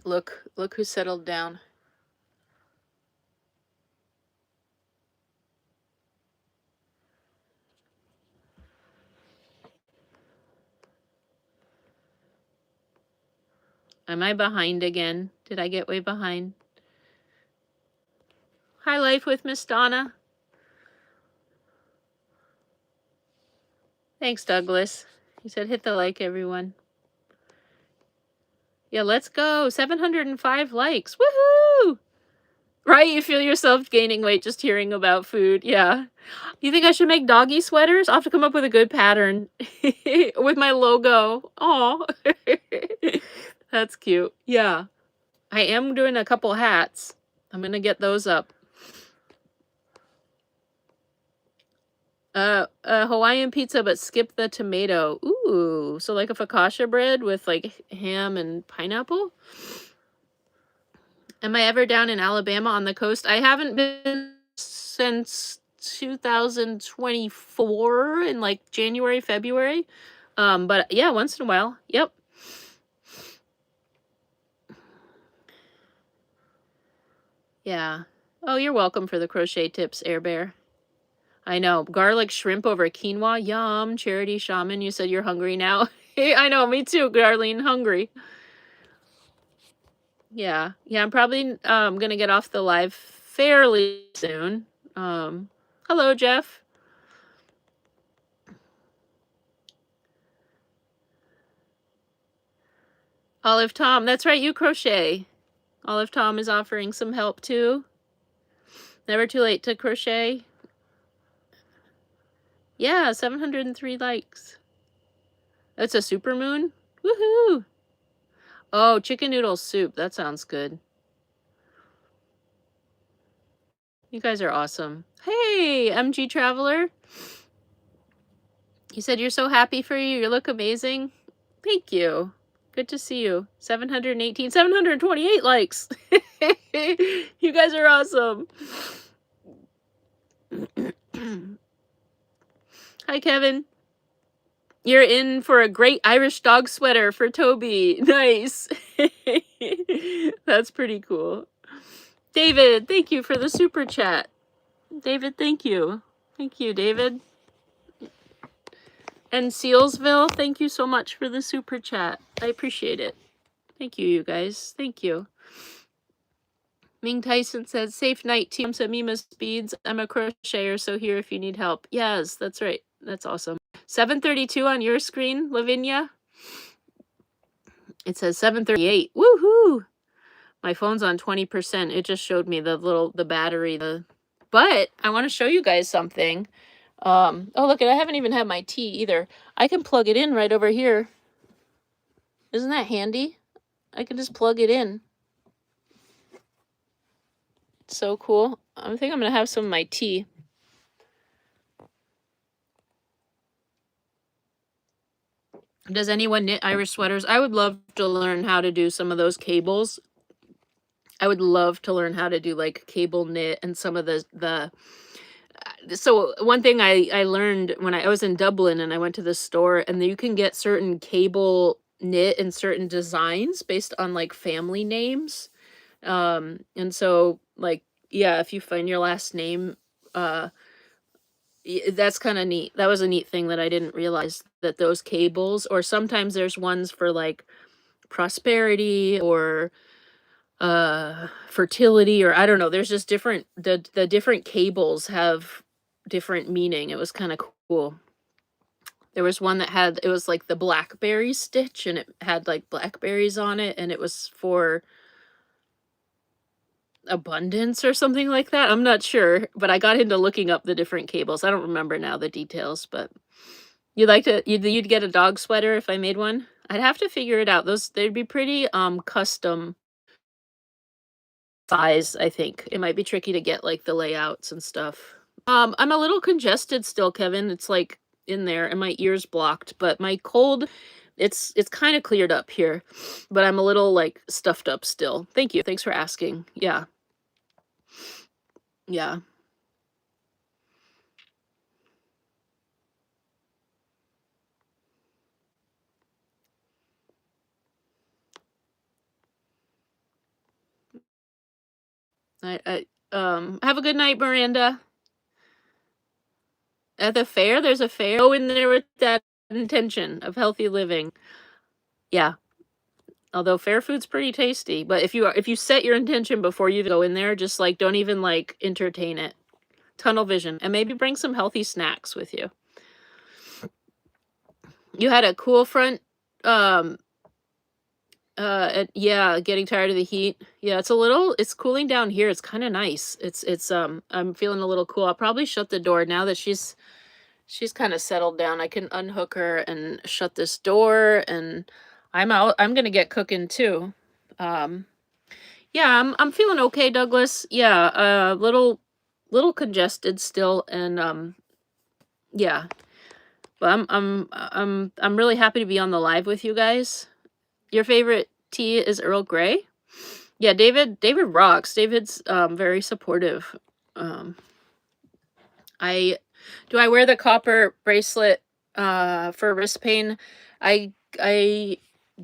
Look who settled down. Am I behind again? Did I get way behind? Hi, Life with Miss Donna. Thanks, Douglas. He said, hit the like, everyone. Yeah, let's go. 705 likes. Woohoo! Right? You feel yourself gaining weight just hearing about food. Yeah. You think I should make doggy sweaters? I'll have to come up with a good pattern with my logo. Oh, that's cute. Yeah. I am doing a couple hats. I'm going to get those up. Hawaiian pizza, but skip the tomato. Ooh, so like a focaccia bread with like ham and pineapple? Am I ever down in Alabama on the coast? I haven't been since 2024 in like January, February. But yeah, once in a while. Yep. Yeah. Oh, you're welcome for the crochet tips, Air Bear. I know. Garlic shrimp over quinoa. Yum. Charity Shaman, you said you're hungry now. I know, me too, Darlene. Hungry. Yeah. Yeah, I'm probably gonna get off the live fairly soon. Hello, Jeff. Olive Tom, that's right, you crochet. Olive Tom is offering some help too. Never too late to crochet. Yeah, 703 likes. That's a super moon? Woohoo! Oh, chicken noodle soup. That sounds good. You guys are awesome. Hey, MG Traveler. He said you're so happy for you. You look amazing. Thank you. Good to see you. 718, 728 likes. You guys are awesome. Hi, Kevin. You're in for a great Irish dog sweater for Toby. Nice. That's pretty cool. David, thank you for the super chat. David, thank you. Thank you, David. And Sealsville, thank you so much for the super chat. I appreciate it. Thank you, you guys. Thank you. Ming Tyson says, safe night, team Samima's beads. I'm a crocheter, so here if you need help. Yes, that's right. That's awesome. 732 on your screen, Lavinia. It says 738. Woohoo! My phone's on 20%. It just showed me the battery. But I want to show you guys something. Oh, look, I haven't even had my tea either. I can plug it in right over here. Isn't that handy? I can just plug it in. So cool. I think I'm going to have some of my tea. Does anyone knit Irish sweaters? I would love to learn how to do some of those cables. I would love to learn how to do like cable knit and some of the so one thing I learned when I was in Dublin and I went to the store, and you can get certain cable knit and certain designs based on like family names. And so like, yeah, if you find your last name, that's kind of neat. That was a neat thing that I didn't realize, that those cables, or sometimes there's ones for like prosperity or fertility, or I don't know, there's just different, the different cables have different meaning. It was kind of cool. There was one that had, it was like the blackberry stitch, and it had like blackberries on it, and it was for abundance or something like that. I'm not sure, but I got into looking up the different cables. I don't remember now the details, but you'd get a dog sweater if I made one. I'd have to figure it out. They'd be pretty custom size, I think. It might be tricky to get like the layouts and stuff. I'm a little congested still, Kevin. It's like in there and my ears blocked, but my cold, it's kind of cleared up here, but I'm a little like stuffed up still. Thank you. Thanks for asking. Yeah. Yeah. I have a good night, Miranda. At the fair, there's a fair. Go in there with that intention of healthy living. Yeah. Although fair food's pretty tasty, but if you set your intention before you go in there, just like don't even like entertain it. Tunnel vision, and maybe bring some healthy snacks with you. You had a cool front. Um, yeah, getting tired of the heat. Yeah, it's cooling down here. It's kind of nice. I'm feeling a little cool. I'll probably shut the door now that she's kind of settled down. I can unhook her and shut this door, and I'm out. I'm gonna get cooking too. Um, yeah, I'm feeling okay, Douglas. Yeah, little congested still, and yeah, but I'm really happy to be on the live with you guys. Your favorite tea is Earl Grey? Yeah, David rocks. David's very supportive. Um I do I wear the copper bracelet for wrist pain? I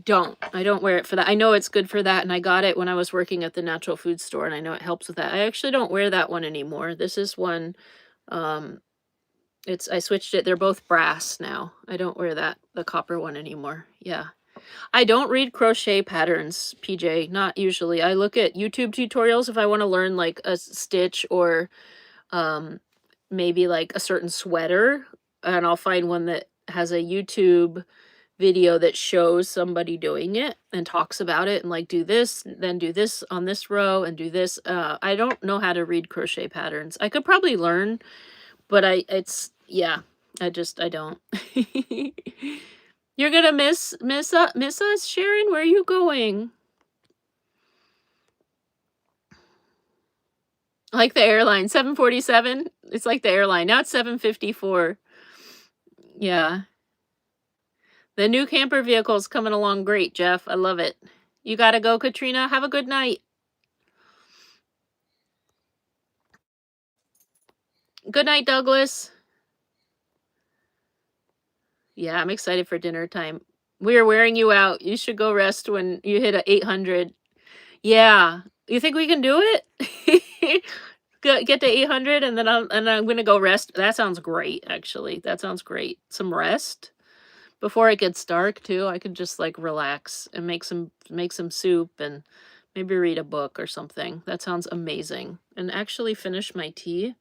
don't. I don't wear it for that. I know it's good for that, and I got it when I was working at the natural food store, and I know it helps with that. I actually don't wear that one anymore. This is one um I switched it. They're both brass now. I don't wear the copper one anymore. Yeah. I don't read crochet patterns, PJ, not usually. I look at YouTube tutorials if I want to learn like a stitch or um maybe like a certain sweater, and I'll find one that has a YouTube video that shows somebody doing it and talks about it and like do this, then do this on this row and do this. I don't know how to read crochet patterns. I could probably learn, but yeah, I don't. You're gonna miss us, Sharon? Where are you going? Like the airline, 747? It's like the airline. Now it's 754. Yeah. The new camper vehicle's coming along great, Jeff. I love it. You gotta go, Katrina. Have a good night. Good night, Douglas. Yeah, I'm excited for dinner time. We are wearing you out. You should go rest when you hit a 800. Yeah. You think we can do it? Get to 800 and then I'm gonna go rest. That sounds great, actually. That sounds great. Some rest before it gets dark too. I could just like relax and make some soup and maybe read a book or something. That sounds amazing. And actually finish my tea.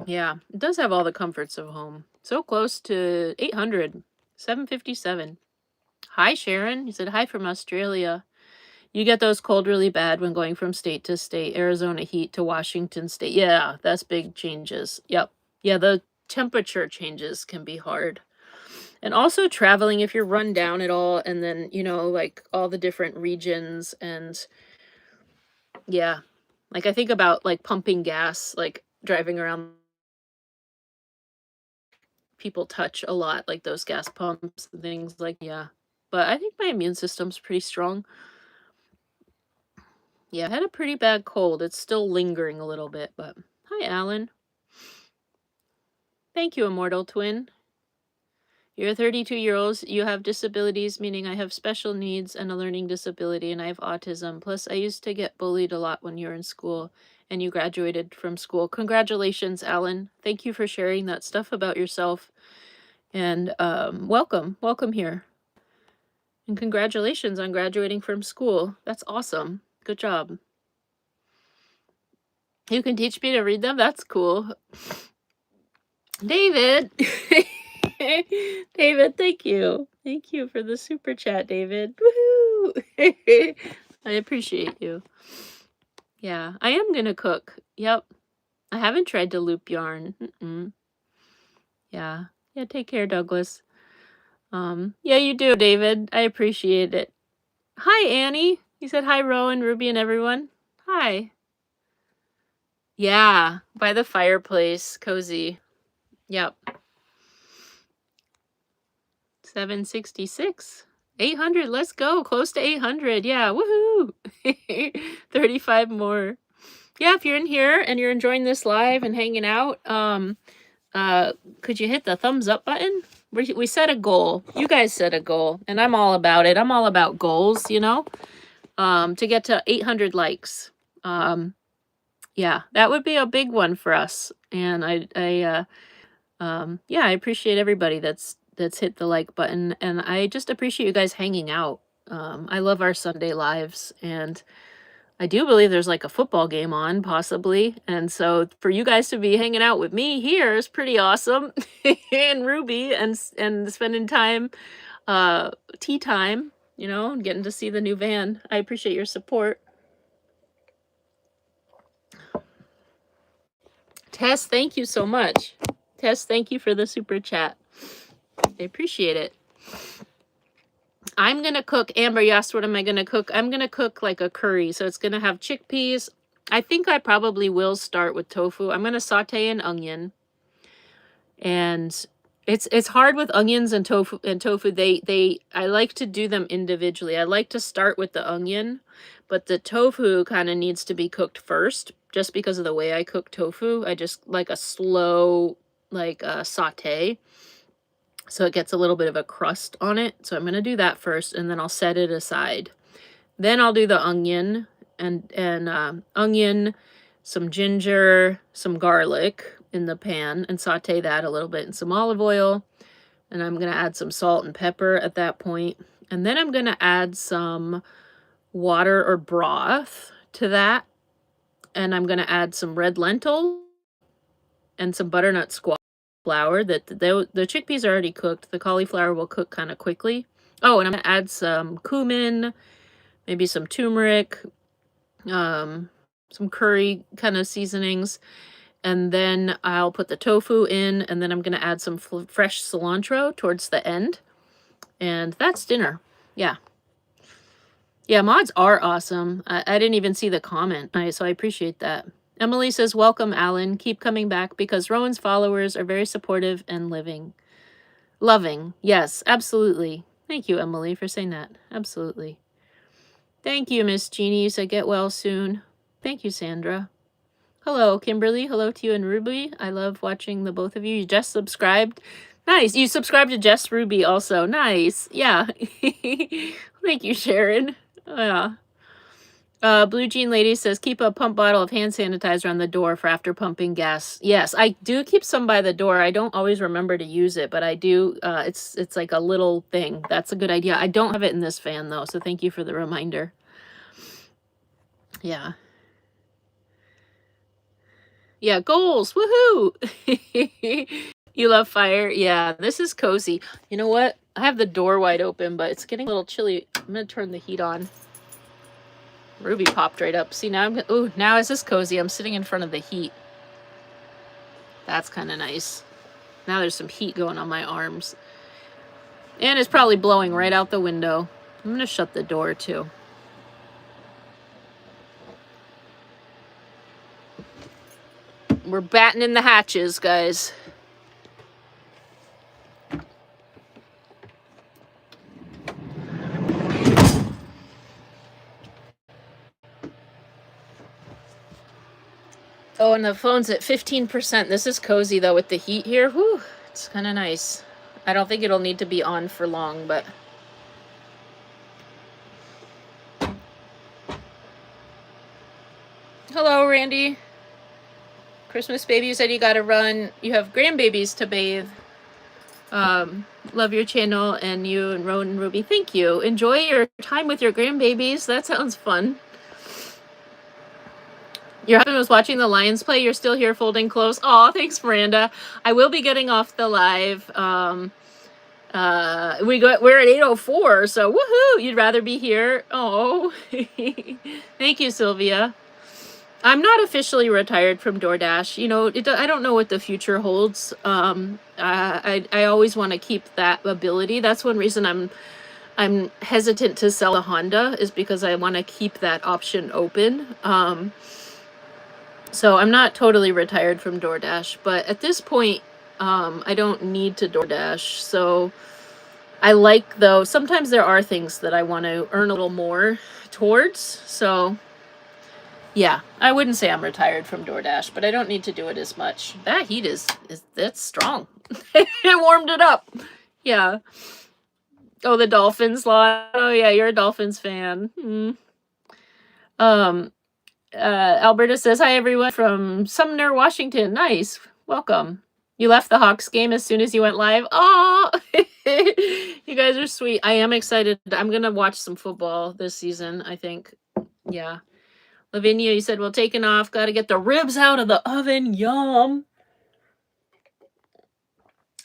Yeah, it does have all the comforts of home. So close to 800. 757. Hi, Sharon. You said hi from Australia. You get those cold really bad when going from state to state, Arizona heat to Washington state. Yeah, that's big changes. Yep. Yeah, the temperature changes can be hard. And also traveling if you're run down at all, and then, like all the different regions. And yeah, like I think about like pumping gas, like driving around, people touch a lot, like those gas pumps and things like, yeah. But I think my immune system's pretty strong. Yeah, I had a pretty bad cold. It's still lingering a little bit, but hi, Alan. Thank you, Immortal Twin. You're 32-year-olds. You have disabilities, meaning I have special needs and a learning disability, and I have autism. Plus, I used to get bullied a lot when you were in school, and you graduated from school. Congratulations, Alan. Thank you for sharing that stuff about yourself. And welcome here. And congratulations on graduating from school. That's awesome. Good job. You can teach me to read them? That's cool. David! David, thank you. Thank you for the super chat, David. Woohoo! I appreciate you. Yeah, I am gonna cook. Yep. I haven't tried to loop yarn. Yeah. Yeah, take care, Douglas. Yeah, you do, David. I appreciate it. Hi, Annie. You said hi, Rowan, Ruby, and everyone. Hi. Yeah, by the fireplace. Cozy. Yep. 766. 800. Let's go. Close to 800. Yeah. Woohoo. 35 more. Yeah, if you're in here and you're enjoying this live and hanging out, could you hit the thumbs up button? We set a goal. You guys set a goal, and I'm all about it. I'm all about goals, to get to 800 likes. Yeah, that would be a big one for us. And I appreciate everybody that's that's hit the like button, and I just appreciate you guys hanging out. I love our Sunday lives, and I do believe there's like a football game on, possibly. And so for you guys to be hanging out with me here is pretty awesome. And Ruby and spending time, uh, tea time, you know, and getting to see the new van. I appreciate your support. Tess, thank you so much. Tess, thank you for the super chat. I appreciate it. I'm going to cook, Amber, you asked what am I going to cook? I'm going to cook like a curry. So it's going to have chickpeas. I think I probably will start with tofu. I'm going to saute an onion. And it's hard with onions and tofu I like to do them individually. I like to start with the onion, but the tofu kind of needs to be cooked first just because of the way I cook tofu. I just like a slow saute. So it gets a little bit of a crust on it. So I'm going to do that first, and then I'll set it aside. Then I'll do the onion and onion, some ginger, some garlic in the pan, and saute that a little bit in some olive oil. And I'm going to add some salt and pepper at that point. And then I'm going to add some water or broth to that. And I'm going to add some red lentil and some butternut squash flour. The chickpeas are already cooked. The cauliflower will cook kind of quickly. Oh, and I'm going to add some cumin, maybe some turmeric, some curry kind of seasonings. And then I'll put the tofu in, and then I'm going to add some fresh cilantro towards the end. And that's dinner. Yeah. Yeah, mods are awesome. I didn't even see the comment, so I appreciate that. Emily says, welcome, Alan. Keep coming back because Rowan's followers are very supportive and loving. Yes, absolutely. Thank you, Emily, for saying that. Absolutely. Thank you, Miss Jeannie. You said get well soon. Thank you, Sandra. Hello, Kimberly. Hello to you and Ruby. I love watching the both of you. You just subscribed. Nice. You subscribed to Jess Ruby also. Nice. Yeah. Thank you, Sharon. Yeah. Blue Jean Lady says, keep a pump bottle of hand sanitizer on the door for after pumping gas. Yes, I do keep some by the door. I don't always remember to use it, but I do. It's like a little thing. That's a good idea. I don't have it in this van, though, so thank you for the reminder. Yeah. Yeah, goals. Woohoo! You love fire? Yeah, this is cozy. You know what? I have the door wide open, but it's getting a little chilly. I'm going to turn the heat on. Ruby popped right up. See, now now is this cozy? I'm sitting in front of the heat. That's kind of nice. Now there's some heat going on my arms. And it's probably blowing right out the window. I'm going to shut the door, too. We're battening the hatches, guys. Oh, and the phone's at 15%. This is cozy, though, with the heat here. Whew, it's kind of nice. I don't think it'll need to be on for long, but... Hello, Randy. Christmas baby, you said you gotta run. You have grandbabies to bathe. Love your channel, and you and Rowan and Ruby, thank you. Enjoy your time with your grandbabies. That sounds fun. Your husband was watching the Lions play. You're still here folding clothes. Aw, thanks, Miranda. I will be getting off the live. We're at 8:04, so woohoo! You'd rather be here. Oh, thank you, Sylvia. I'm not officially retired from DoorDash. You know, I don't know what the future holds. I always want to keep that ability. That's one reason I'm hesitant to sell a Honda, is because I want to keep that option open. So I'm not totally retired from DoorDash, but at this point, I don't need to DoorDash. So I like, though, sometimes there are things that I want to earn a little more towards. So yeah, I wouldn't say I'm retired from DoorDash, but I don't need to do it as much. That heat that's strong. It warmed it up. Yeah. Oh, the Dolphins lost. Oh yeah, you're a Dolphins fan. Alberta says, hi everyone from Sumner, Washington. Nice. Welcome. You left the Hawks game as soon as you went live? Oh, you guys are sweet. I am excited. I'm going to watch some football this season, I think. Yeah. Lavinia, you said, well, taking off. Got to get the ribs out of the oven. Yum.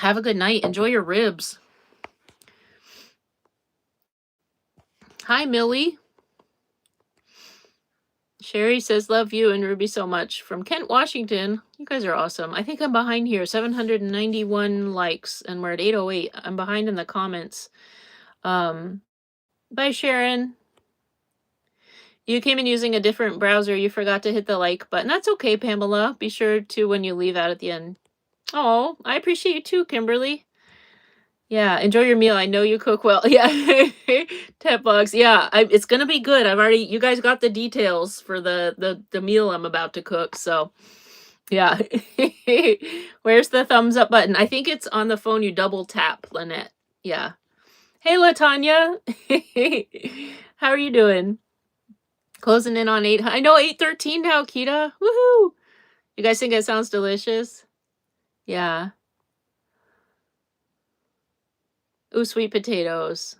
Have a good night. Enjoy your ribs. Hi, Millie. Sherry says, love you and Ruby so much. From Kent, Washington. You guys are awesome. I think I'm behind here. 791 likes, and we're at 808. I'm behind in the comments. Bye, Sharon. You came in using a different browser. You forgot to hit the like button. That's okay, Pamela. Be sure to when you leave out at the end. Oh, I appreciate you too, Kimberly. Yeah, enjoy your meal. I know you cook well. Yeah, Ted bugs. Yeah, it's gonna be good. You guys got the details for the meal I'm about to cook. So, yeah. Where's the thumbs up button? I think it's on the phone. You double tap, Lynette. Yeah. Hey, Latanya. How are you doing? Closing in on 8. I know 8:13 now, Kita. Woohoo! You guys think it sounds delicious? Yeah. Ooh, sweet potatoes.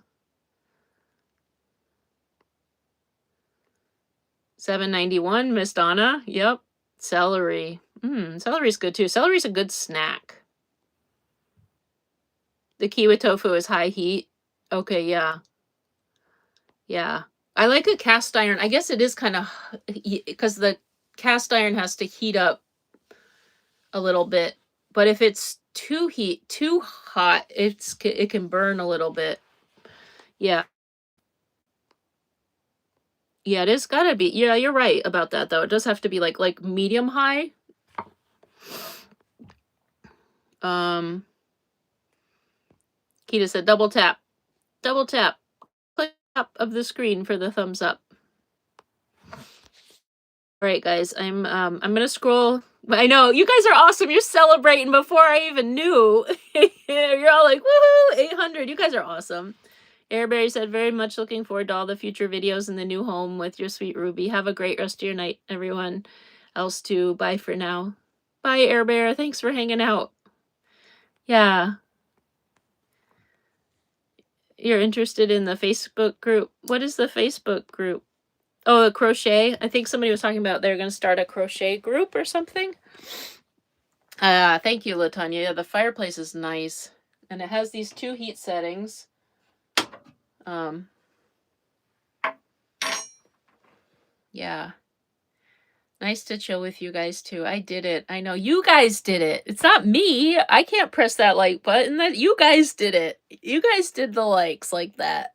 791, Miss Donna. Yep. Celery. Celery's good too. Celery's a good snack. The key with tofu is high heat. Okay, yeah. Yeah. I like a cast iron. I guess it is kind of because the cast iron has to heat up a little bit. But if it's too hot, it can burn a little bit. Yeah. Yeah, it is gotta be. Yeah, you're right about that though. It does have to be like medium high. Kita said double tap. Double tap. Click top of the screen for the thumbs up. All right, guys. I'm gonna scroll. I know you guys are awesome. You're celebrating before I even knew. You're all like, woohoo, 800. You guys are awesome. Airberry said, very much looking forward to all the future videos in the new home with your sweet Ruby. Have a great rest of your night, everyone else too. Bye for now. Bye, Airbear. Thanks for hanging out. Yeah. You're interested in the Facebook group. What is the Facebook group? Oh, a crochet. I think somebody was talking about they're going to start a crochet group or something. Thank you, Latanya. Yeah, the fireplace is nice. And it has these 2 heat settings. Yeah. Nice to chill with you guys too. I did it. I know you guys did it. It's not me. I can't press that like button. That you guys did it. You guys did the likes like that.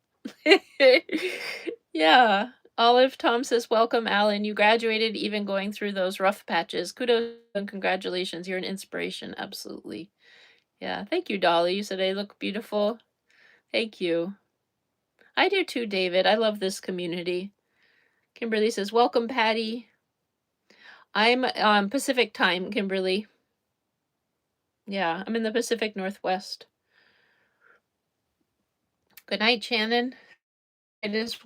Yeah. Olive Tom says, welcome, Alan. You graduated even going through those rough patches. Kudos and congratulations. You're an inspiration. Absolutely. Yeah. Thank you, Dolly. You said I look beautiful. Thank you. I do too, David. I love this community. Kimberly says, welcome, Patty. I'm on Pacific time, Kimberly. Yeah, I'm in the Pacific Northwest. Good night, Shannon. It is.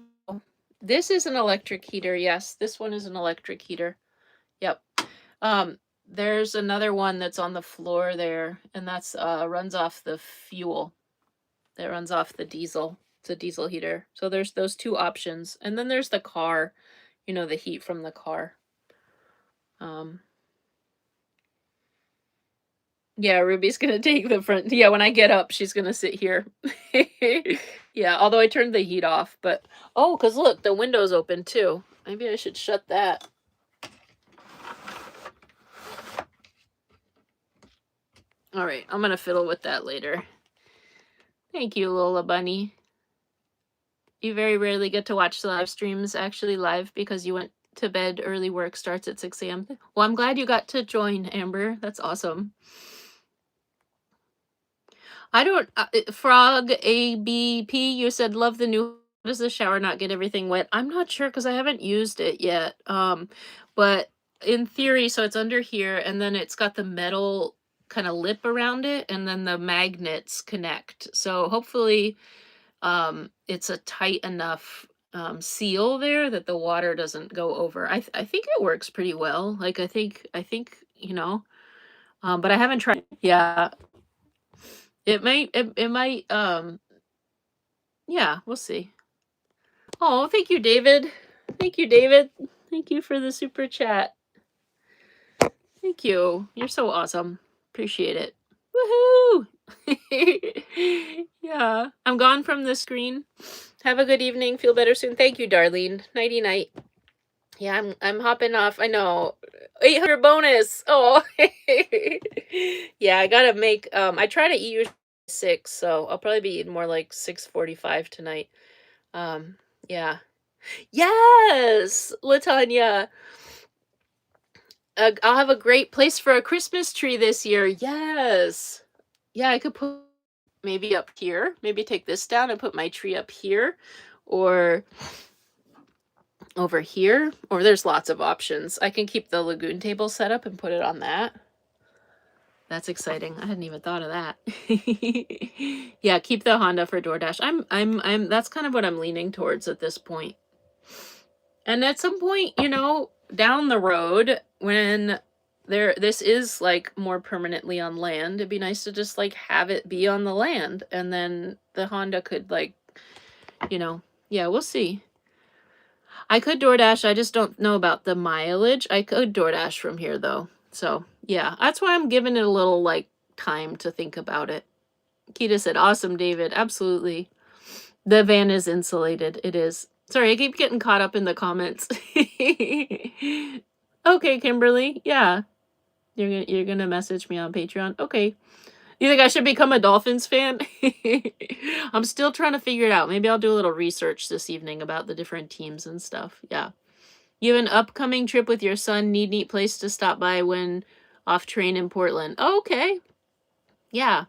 This is an electric heater. Yes, this one is an electric heater. Yep. There's another one that's on the floor there, and that's runs off the fuel. That runs off the diesel. It's a diesel heater. So there's those 2 options, and then there's the car. You know, the heat from the car. Yeah, Ruby's gonna take the front. Yeah, when I get up, she's gonna sit here. Yeah, although I turned the heat off, but oh, because look, the window's open too. Maybe I should shut that. All right, I'm gonna fiddle with that later. Thank you, Lola Bunny. You very rarely get to watch the live streams actually live because you went to bed early. Work starts at 6 a.m. Well, I'm glad you got to join, Amber. That's awesome. I don't, Frog ABP, you said, love the new, does the shower not get everything wet? I'm not sure because I haven't used it yet. But in theory, so it's under here and then it's got the metal kind of lip around it and then the magnets connect. So hopefully it's a tight enough seal there that the water doesn't go over. I think it works pretty well. Like I think, you know, But I haven't tried. Yeah, it might, yeah, we'll see. Oh, thank you, David. Thank you, David. Thank you for the super chat. Thank you. You're so awesome. Appreciate it. Woohoo! Yeah. I'm gone from the screen. Have a good evening. Feel better soon. Thank you, Darlene. Nighty night. Yeah, I'm hopping off. I know. 800 bonus. Oh. Yeah, I gotta make I try to eat usually 6, so I'll probably be eating more like 6:45 tonight. Yeah. Yes, Latanya. I'll have a great place for a Christmas tree this year. Yes. Yeah, I could put maybe up here. Maybe take this down and put my tree up here or over here. Or there's lots of options. I can keep the lagoon table set up and put it on that. That's exciting. I hadn't even thought of that. Yeah, keep the Honda for DoorDash. I'm that's kind of what I'm leaning towards at this point. And at some point, down the road, when this is like more permanently on land, it'd be nice to just like have it be on the land, and then the Honda could like, yeah, we'll see. I could DoorDash, I just don't know about the mileage. I could DoorDash from here though. So yeah, that's why I'm giving it a little like time to think about it. Kita said, awesome, David. Absolutely. The van is insulated. It is. Sorry, I keep getting caught up in the comments. Okay, Kimberly. Yeah. You're gonna message me on Patreon. Okay. You think I should become a Dolphins fan? I'm still trying to figure it out. Maybe I'll do a little research this evening about the different teams and stuff. Yeah. You have an upcoming trip with your son. Neat place to stop by when off train in Portland. Oh, okay. Yeah.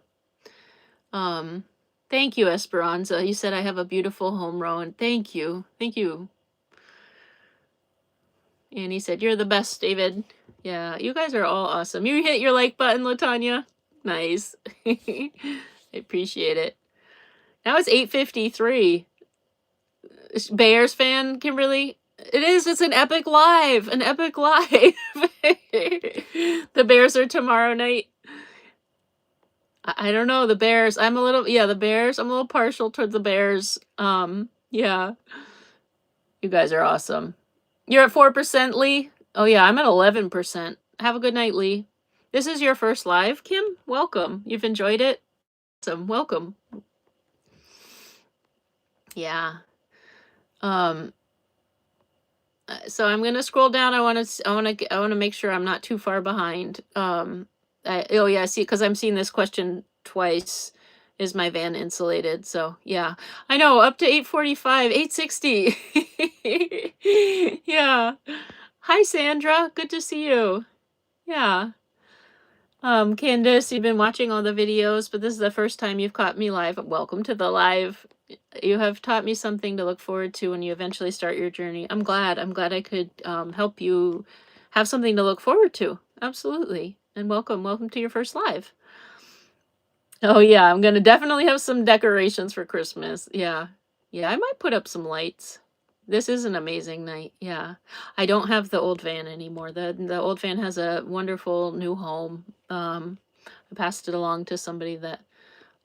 Thank you, Esperanza. You said I have a beautiful home, Rowan. Thank you. Thank you. And he said, you're the best, David. Yeah, you guys are all awesome. You hit your like button, Latanya. Nice. I appreciate it. Now it's 8:53. Bears fan, Kimberly? It is. It's an epic live. An epic live. The Bears are tomorrow night. I don't know. The Bears. The Bears. I'm a little partial toward the Bears. Yeah. You guys are awesome. You're at 4%, Lee? Oh, yeah, I'm at 11%. Have a good night, Lee. This is your first live, Kim? Welcome. You've enjoyed it? Awesome. Welcome. Yeah. So I'm gonna scroll down. I want to make sure I'm not too far behind. See, because I'm seeing this question twice. Is my van insulated? So yeah, I know, up to 8:45, 8:60. Yeah. Hi, Sandra. Good to see you. Yeah. Candace, you've been watching all the videos, but this is the first time you've caught me live. Welcome to the live. You have taught me something to look forward to when you eventually start your journey. I'm glad I could help you have something to look forward to. Absolutely. And welcome to your first live. Oh yeah, I'm gonna definitely have some decorations for Christmas. Yeah. Yeah, I might put up some lights. This is an amazing night. Yeah. I don't have the old van anymore. The old van has a wonderful new home. I passed it along to somebody that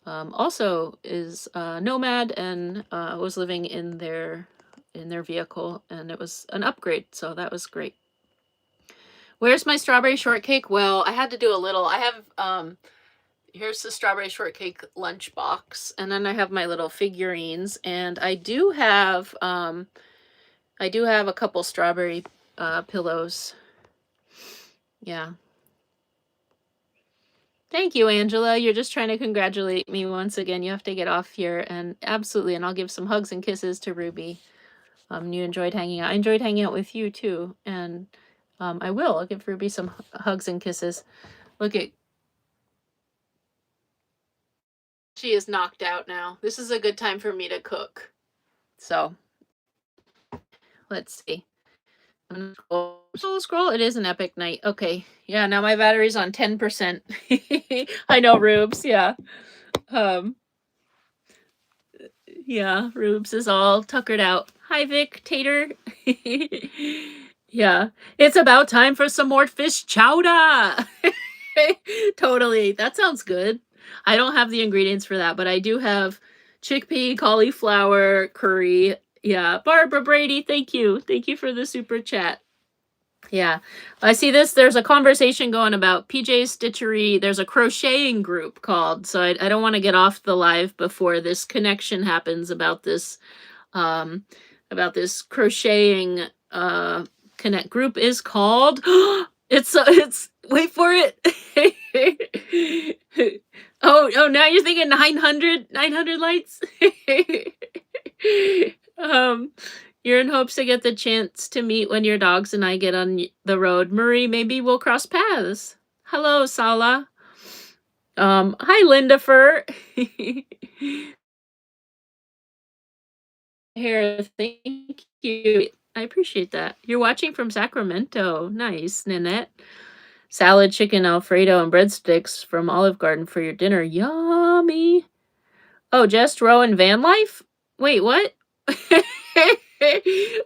also is a nomad and was living in their vehicle, and it was an upgrade, so that was great. Where's my strawberry shortcake? Well, I had to do a little. I have here's the strawberry shortcake lunchbox, and then I have my little figurines, and I do have a couple strawberry pillows. Yeah. Thank you, Angela. You're just trying to congratulate me once again. You have to get off here, and absolutely, and I'll give some hugs and kisses to Ruby. You enjoyed hanging out. I enjoyed hanging out with you too, and I'll give Ruby some hugs and kisses. Look at, she is knocked out now. This is a good time for me to cook. So, let's see. I'm gonna scroll. It is an epic night. Okay. Yeah, now my battery's on 10%. I know, Rubes. Yeah. Yeah, Rubes is all tuckered out. Hi, Vic, Tater. Yeah. It's about time for some more fish chowder. Totally. That sounds good. I don't have the ingredients for that, but I do have chickpea, cauliflower, curry. Yeah. Barbara Brady, thank you. Thank you for the super chat. Yeah. I see this. There's a conversation going about PJ's Stitchery. There's a crocheting group called, so I don't want to get off the live before this connection happens um, about this crocheting connect group is called it's wait for it. Oh, now you're thinking 900 lights. um you're in hopes to get the chance to meet when your dogs and I get on the road. Marie, maybe we'll cross paths. Hello, Sala. Hi, Linda Fur. Here, thank you. I appreciate that. You're watching from Sacramento. Nice, Nanette. Salad, chicken Alfredo, and breadsticks from Olive Garden for your dinner. Yummy. Oh, just Rowan van life? Wait, what?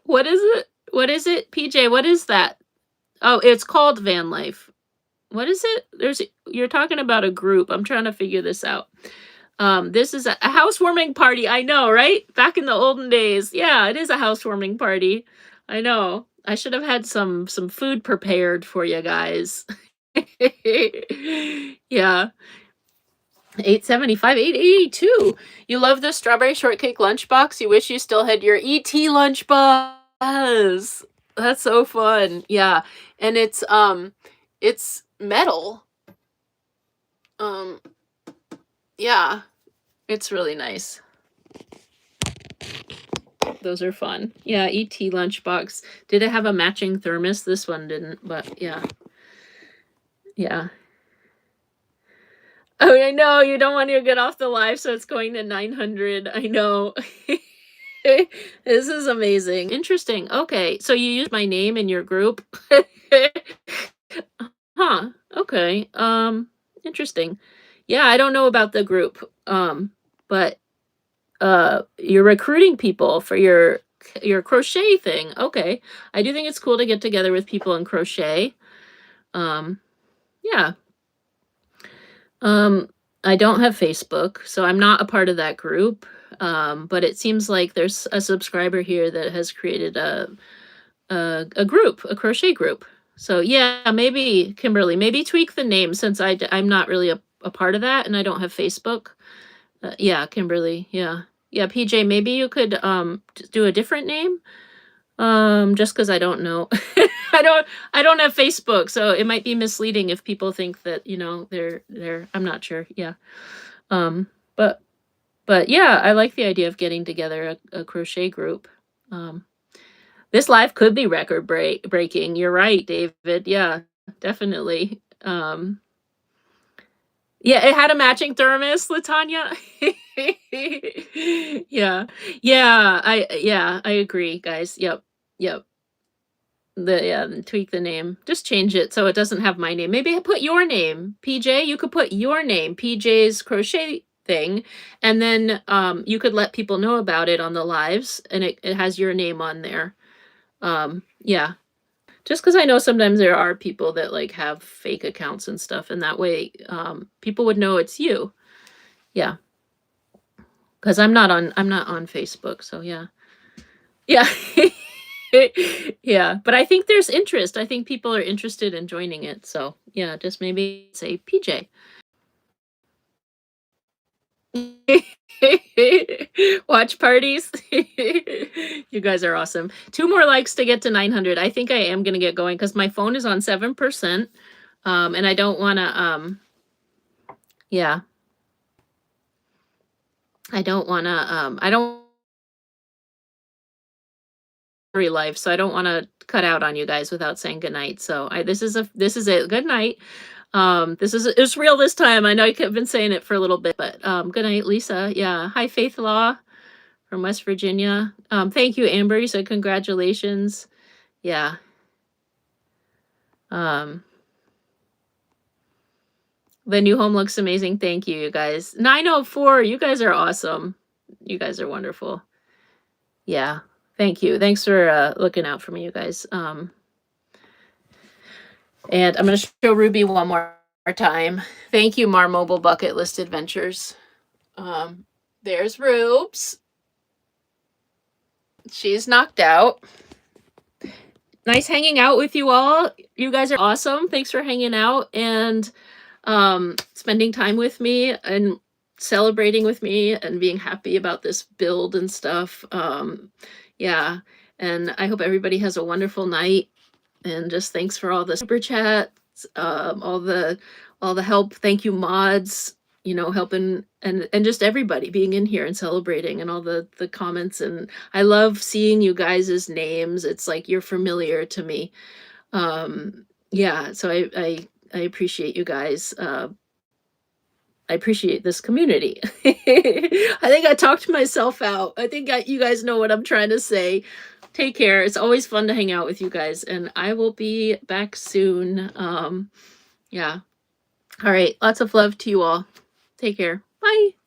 What is it? What is it? PJ, what is that? Oh, it's called van life. What is it? You're talking about a group. I'm trying to figure this out. This is a housewarming party. I know, right? Back in the olden days. Yeah, it is a housewarming party. I know. I should have had some food prepared for you guys. Yeah. 875, 882. You love the strawberry shortcake lunchbox. You wish you still had your ET lunchbox. That's so fun. Yeah. And it's metal. Yeah. It's really nice. Those are fun. Yeah, ET lunchbox. Did it have a matching thermos? This one didn't, but yeah. Yeah. Oh, I know. You don't want to get off the live, so it's going to 900. I know. This is amazing. Interesting. Okay, so you use my name in your group? Huh. Okay. Interesting. Yeah, I don't know about the group. But you're recruiting people for your crochet thing. Okay. I do think it's cool to get together with people and crochet. Yeah. I don't have Facebook, so I'm not a part of that group. But it seems like there's a subscriber here that has created a group, a crochet group. So yeah, maybe Kimberly, maybe tweak the name since I'm not really a part of that and I don't have Facebook. Yeah, Kimberly. Yeah. Yeah, PJ, maybe you could do a different name. Just because I don't know. I don't have Facebook, so it might be misleading if people think that, they're I'm not sure. Yeah. Um, but yeah, I like the idea of getting together a crochet group. This live could be record breaking. You're right, David. Yeah, definitely. Yeah, it had a matching thermos, Latanya. Yeah. Yeah, I agree, guys. Yep. Yep. Tweak the name. Just change it so it doesn't have my name. Maybe put your name. PJ, you could put your name, PJ's crochet thing, and then you could let people know about it on the lives and it has your name on there. Yeah. Just because I know sometimes there are people that like have fake accounts and stuff, and that way people would know it's you. Yeah. Because I'm not on Facebook, so yeah. Yeah. Yeah, but I think there's interest. I think people are interested in joining it. So yeah, just maybe say PJ. Watch parties. You guys are awesome. 2 more likes to get to 900. I think I am gonna get going because my phone is on 7%. And I don't wanna yeah. I don't life, so I don't want to cut out on you guys without saying goodnight. So this is it. Good night. It's real this time. I know I've been saying it for a little bit, but good night, Lisa. Yeah. Hi, Faith Law from West Virginia. Thank you, Amber. You said congratulations. Yeah. The new home looks amazing. Thank you, you guys. 904. You guys are awesome. You guys are wonderful. Yeah. Thank you. Thanks for looking out for me, you guys. And I'm going to show Ruby one more our time. Thank you, Mar Mobile Bucket List Adventures. There's Rubes. She's knocked out. Nice hanging out with you all. You guys are awesome. Thanks for hanging out and spending time with me and celebrating with me and being happy about this build and stuff. Yeah. And I hope everybody has a wonderful night. And just thanks for all the super chats, all the help. Thank you, mods, you know, helping and just everybody being in here and celebrating and all the comments. And I love seeing you guys' names. It's like you're familiar to me. Yeah, so I appreciate you guys. I appreciate this community. I think I talked myself out. I think you guys know what I'm trying to say. Take care. It's always fun to hang out with you guys, and I will be back soon. Yeah. All right. Lots of love to you all. Take care. Bye.